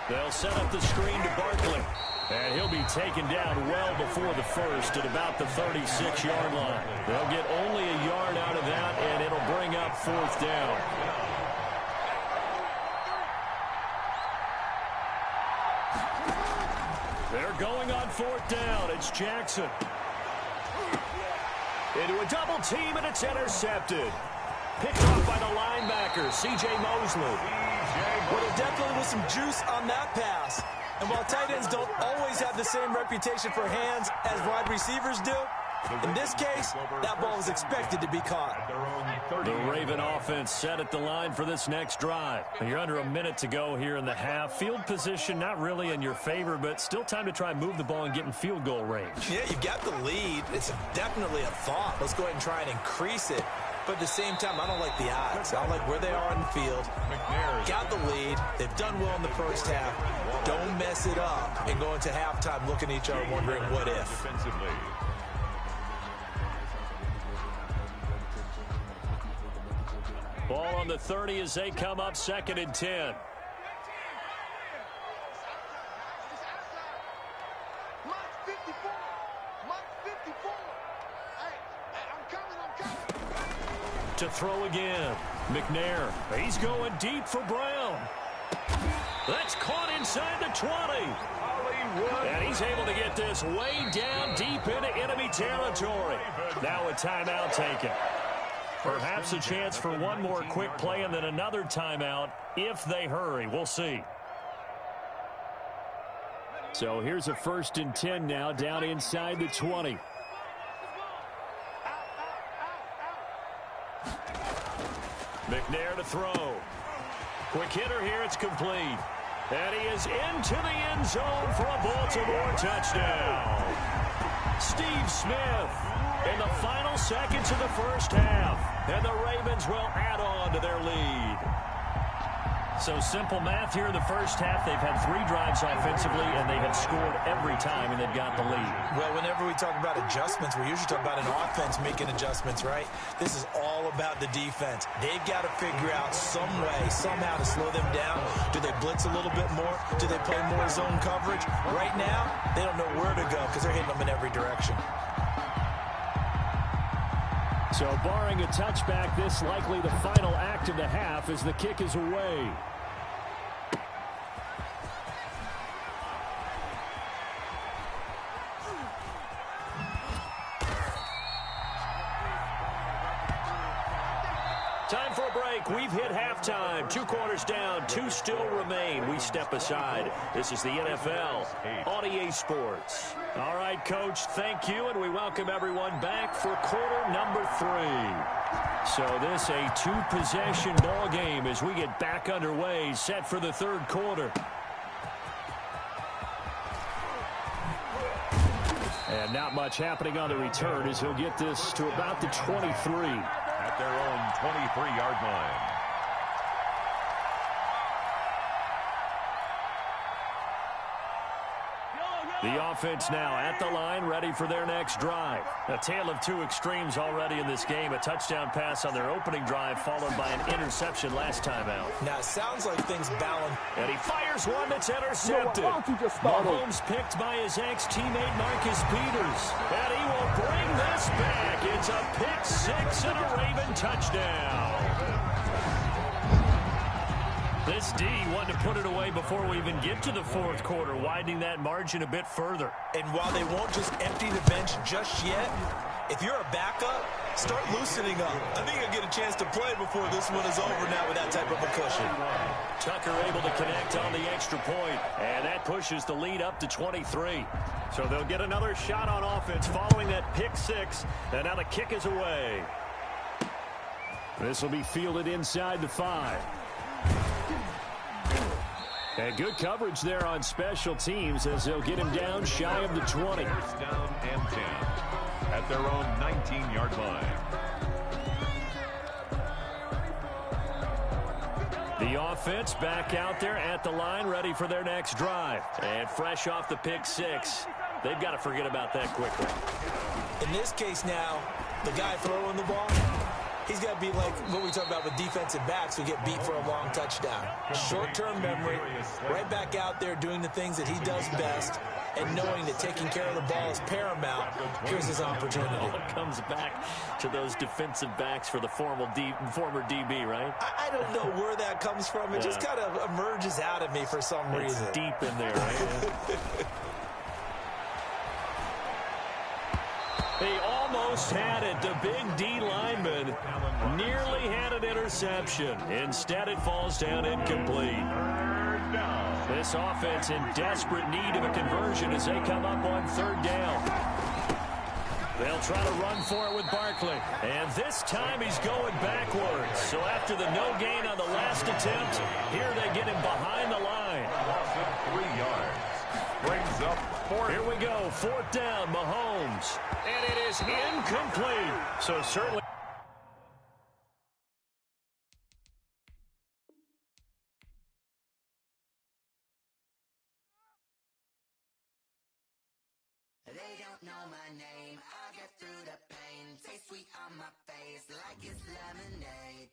S8: They'll set up the screen to Barkley. And he'll be taken down well before the first at about the 36-yard line. They'll get only a yard out of that, and it'll bring up 4th down. They're going on 4th down. It's Jackson. Into a double team, and it's intercepted. Picked off by the linebacker, C.J. Mosley.
S10: Well, there definitely was some juice on that pass. And while tight ends don't always have the same reputation for hands as wide receivers do, in this case, that ball was expected to be caught.
S8: The Raven offense set at the line for this next drive. You're under a minute to go here in the half. Field position not really in your favor, but still time to try and move the ball and get in field goal range.
S10: Yeah, you've got the lead. It's definitely a thought. Let's go ahead and try and increase it. But at the same time, I don't like the odds. I don't like where they are in the field. Got the lead. They've done well in the first half. Don't mess it up and go into halftime looking at each other wondering what if.
S9: Defensively.
S8: Ball on the 30 as they come up 2nd and 10. To throw again. McNair. He's going deep for Brown. That's caught inside the 20. And he's able to get this way down deep into enemy territory. Now a timeout taken. Perhaps a chance for one more quick play and then another timeout if they hurry. We'll see. So here's a 1st and 10 now down inside the 20. McNair to throw. Quick hitter here. It's complete. And he is into the end zone for a Baltimore touchdown. Steve Smith in the final seconds of the first half. And the Ravens will add on to their lead. So simple math here in the first half. They've had 3 drives offensively, and they have scored every time, and they've got the lead.
S10: Well, whenever we talk about adjustments, we usually talk about an offense making adjustments, right? This is all about the defense. They've got to figure out some way, somehow to slow them down. Do they blitz a little bit more? Do they play more zone coverage? Right now, they don't know where to go because they're hitting them in every direction.
S8: So barring a touchback, this likely the final act of the half as the kick is away. Time for a break. We've hit halftime. 2 quarters down. 2 still remain. We step aside. This is the NFL on EA Sports. All right, Coach, thank you, and we welcome everyone back for quarter number 3. So this a 2-possession ball game as we get back underway, set for the 3rd quarter. And not much happening on the return as he'll get this to about the 23.
S9: At their own 23-yard line.
S8: The offense now at the line, ready for their next drive. A tale of 2 extremes already in this game. A touchdown pass on their opening drive, followed by an interception last time out.
S10: Now, it sounds like things balance.
S8: And he fires one that's intercepted. Mahomes picked by his ex-teammate Marcus Peters. And he will bring this back. It's a pick 6 and a Raven touchdown. This D wanted to put it away before we even get to the 4th quarter, widening that margin a bit further.
S10: And while they won't just empty the bench just yet, if you're a backup, start loosening up. I think you'll get a chance to play before this one is over now with that type of a cushion.
S8: Tucker able to connect on the extra point, and that pushes the lead up to 23. So they'll get another shot on offense following that pick 6, and now the kick is away. This will be fielded inside the 5. And good coverage there on special teams as they'll get him down shy of the 20.
S9: First down and 10 at their own 19-yard line.
S8: The offense back out there at the line, ready for their next drive. And fresh off the pick 6, they've got to forget about that quickly.
S10: In this case now, the guy throwing the ball, he's got to be like what we talk about with defensive backs who get beat for a long touchdown. Short-term memory, right back out there doing the things that he does best, and knowing that taking care of the ball is paramount. Here's his opportunity.
S8: It comes back to those defensive backs for the former DB, right?
S10: I don't know where that comes from. It just kind of emerges out of me for some reason.
S8: It's deep in there, right? He almost had it. The big D lineman nearly had an interception. Instead, it falls down incomplete. This offense in desperate need of a conversion as they come up on 3rd down. They'll try to run for it with Barkley. And this time he's going backwards. So after the no gain on the last attempt, here they get him behind the line.
S9: Loss of 3 yards. Brings up 4.
S8: Here we go. 4th down, Mahomes. And it is incomplete. So certainly.
S6: They don't know my name. I get through the pain. Taste sweet on my face like it's lemonade.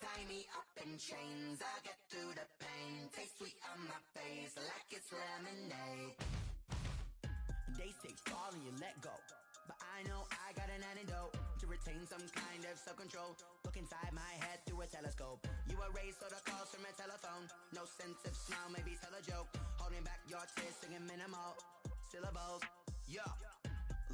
S6: Tie me up in chains. I get through the pain. Taste sweet on my face like it's lemonade.
S7: They say fall and you let go, But I know I got an antidote to retain some kind of self-control. Look inside my head through a telescope. You erase all the calls from a telephone. No sense of smile, maybe tell a joke. Holding back your tears, singing minimal syllables. Yeah.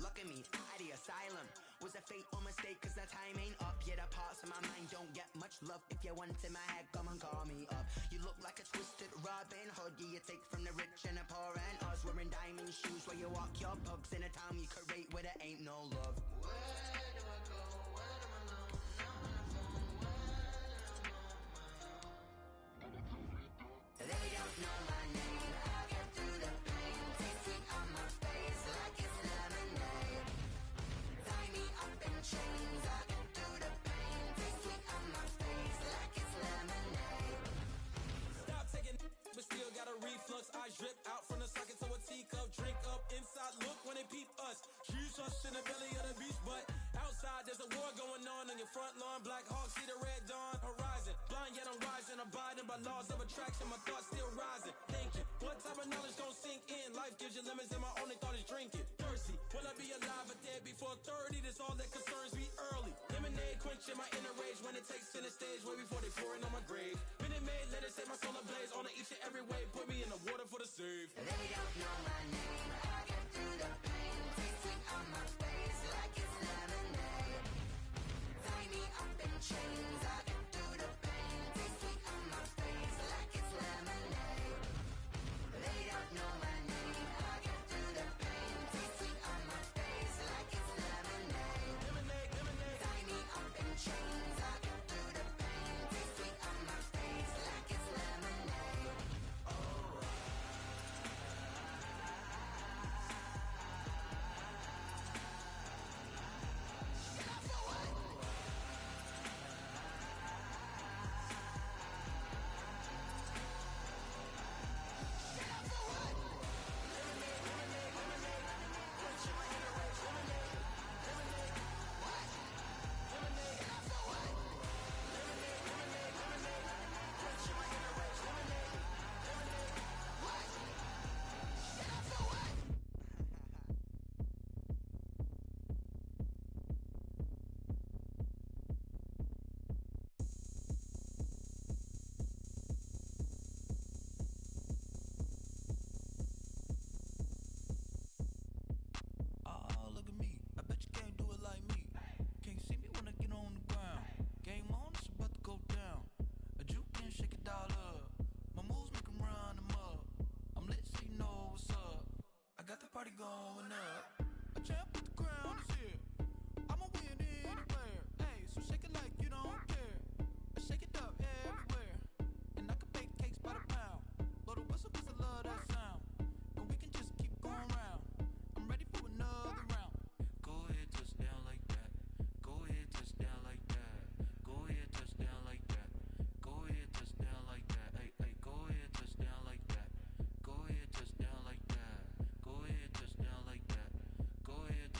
S7: Look at me, at the asylum. Was a fate or mistake, cause the time ain't up. Yet the parts of my mind don't get much love. If you want in my head, come and call me up. You look like a twisted Robin Hood. Yeah, you take from the rich and the poor and us. Wearing diamond shoes where you walk your pugs in a town you create where there ain't no love. Where do I go? Where do I know? Now on the phone, they don't know my name. I'll get through the pain. Taste sweet on my face like it's lemonade. Tie me up in chains. I'll get through the pain. Taste sweet on my face like it's lemonade.
S2: Stop taking but still got a reflux. Eyes drip out from the socket to a teacup. Drink up inside, look when they peep us. Shoes us in the belly of the beach, but outside there's a war going on your front lawn. Black Hawk, see the red dawn horizon. Blind yet I'm rising, abiding by laws of attraction. My thoughts still rising. Thinking, what type of knowledge gon' sink in? Life gives you lemons and my only thought is drinking. Thirsty, will I be alive or dead before 30? That's all that concerns me early. Lemonade quenching my inner rage when it takes center stage way before they pour it on my grave. Minute Maid, let it set my soul ablaze on each and every way. Put me in the water for the save.
S6: They don't know my name. I'll get through the pain. Taste sweet on my face like it's lemonade. Tie me up in chains. I'll get through the pain. Taste sweet on my face like it's lemonade. They don't know my name. I'll get through the pain. Taste sweet on my face like it's lemonade. Tie me up in chains. I'll get through the pain. Taste sweet on my face like it's lemonade.
S2: Oh, look at me. I bet you can't do it like me. Can't see me when I get on the ground. Game on, it's about to go down. A juke can shake it all up. My moves make 'em run them up. I'm lit so you know what's up. I got the party going up. A champ with the crown is here. I'ma win anywhere. Hey, so shake it like you don't care. I shake it up everywhere. And I can bake cakes by the pound. Blow the whistle 'cause I love that sound. And we can just keep going round. I'm ready for another round. Go ahead, touch down like that. Go ahead, touch down like that. Go ahead, touch down like that. Go ahead, touch down like that. Hey, hey, go ahead, touch down like that. Go ahead, touch down like that. Go ahead, touch down like that. Go ahead,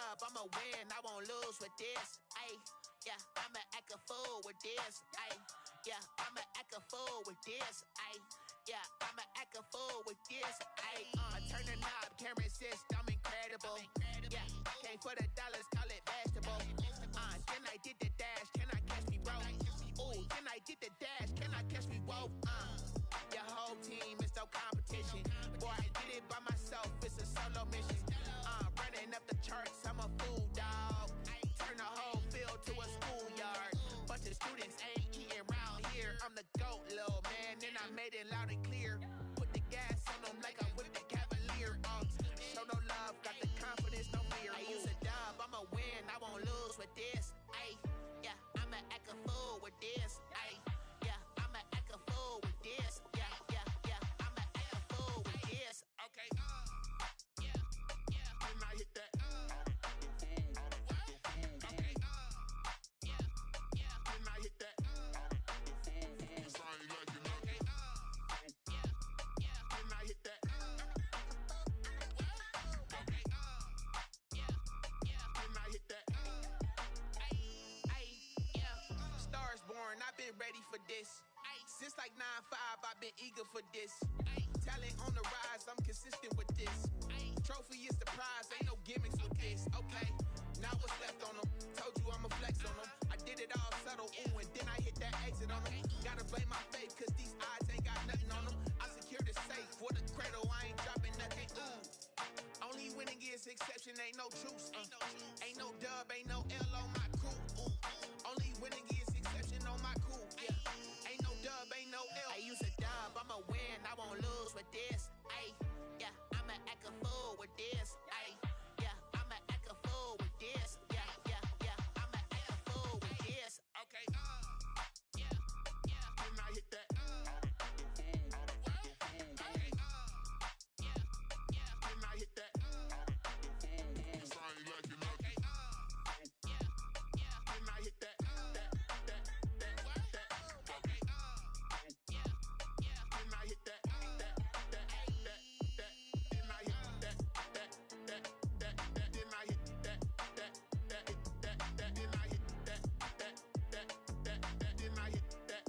S1: dub, I'ma win, I won't lose with this. Ayy, yeah, I'ma act a fool with this. Ayy, yeah, I'ma act a fool with this. Ayy, yeah, I'ma act a fool with this. Ayy, turn the knob, camera assist, I'm incredible. Yeah, came for the dollars, call it vegetable. Then I did the dash, can I catch me, bro? Ooh, then I did the dash, can I catch me, whoa? Your whole team is no competition. Boy, I did it by myself, it's a solo mission. Running up the charts, I'm a fool, dog. Turn the whole field to a schoolyard. Bunch of students ain't eating round here. I'm the GOAT, little man, and I made it loud and clear. Put the gas on them like I'm with the Cavalier. Show no love, got the confidence, no fear. I use a dub, I'ma win, I won't lose with this. Ayy, yeah, I'ma act a fool with this. Ayy, yeah, I'ma act a fool with this. Yeah, yeah, yeah, I'ma act a fool with this. Okay, yeah, yeah, then I hit that. Okay, yeah, yeah, then I hit that. It's only like you know. Okay, yeah, yeah, then I hit that. Okay, yeah, yeah, then I hit that. Ayy, yeah, stars born, I've been ready for this. Since like 9-5, I've been eager for this. Talent on the rise, I'm consistent with this. Trophy is the prize, ain't no gimmicks with this. Okay, now what's left on them? Told you I'ma flex on them. I did it all subtle, ooh, and then I hit that exit on them. Gotta blame my faith, cause these odds ain't got nothing on them. I secured the safe for the cradle, I ain't dropping nothing, ooh. Only winning is exception, ain't no truce. Ain't no dub, ain't no L on my crew. Only winning is exception on my crew. Yeah, ain't no dub, ain't no L. I use a dub, I'ma win, I won't lose with this. Ayy, yeah, I'ma act a fool with this. Ayy, yeah, I'ma act a fool with this. Yeah, yeah, yeah, I'ma act a fool with this. Okay, yeah, yeah, then I hit that. Okay, yeah, yeah, then I hit that. It's only like you know. Okay, yeah, yeah, then I hit that. Okay, yeah, yeah, then I hit that. Then I hit that. Then I hit that. Then I hit that. Then I hit that.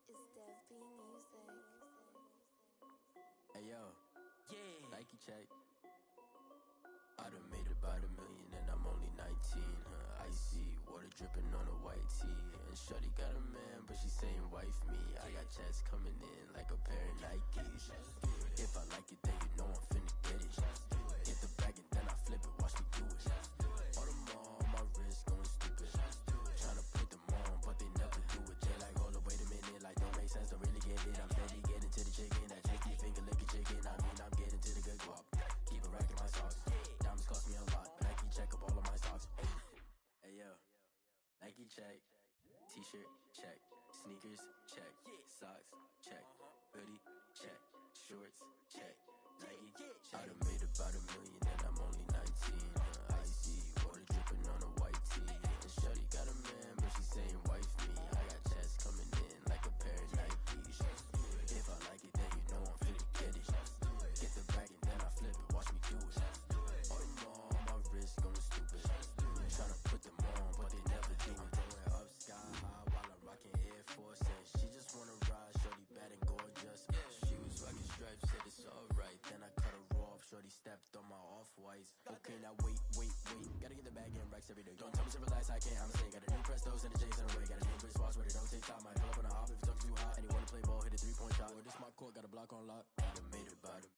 S6: This is Dev B Music.
S14: Hey yo, yeah, Nike check. I done made about $1 million and I'm only 19. Icy water dripping on a white tee. And shorty got a man, but she saying wife me. I got checks coming in like a pair of Nikes. If I like it, then you know I'm finna get it. Get the bag and then I flip it, watch me do it. All them all on my wrist going stupid. Tryna put them on, but they never do it. They like, hold up, wait a minute, like don't make sense, don't really get it. I'm steady getting to the chicken, that tasty finger licking chicken. I mean, I'm getting to the good guap. Keep a rack in my socks. Diamonds cost me a lot, but Nike check up all of my stocks. Hey yo, Nike check. T-shirt check. Sneakers check. Socks check. Hoodie check. Shorts check. Nike check. I done made about $1 million and I'm only 19. Icy water dripping on a white tee. And shorty got a man, but she saying wife me. I got checks coming in like a pair of Nikes. If I like it, then you know I'm finna get it. Get the bag and then I flip it, watch me do it. All them all on my wrist going stupid. Tryna put them on, but they never do it. Going up sky high while I'm rocking Air Force. And she just wanna ride, shorty bad and gorgeous. She was rocking stripes, said it's alright. Then I cut her off, shorty stepped on my off-whites. Okay, now wait. Gotta get the bag in racks every day. Don't tell me to relax, I can't, I'm saying. Got a new Prestos and a Jason away. Got a new Chris Foss where they don't take time. Might pull up on a hop if it's too hot. And he wanna play ball, hit a 3-point shot. Or this my court, got a block on lock. I done made about $1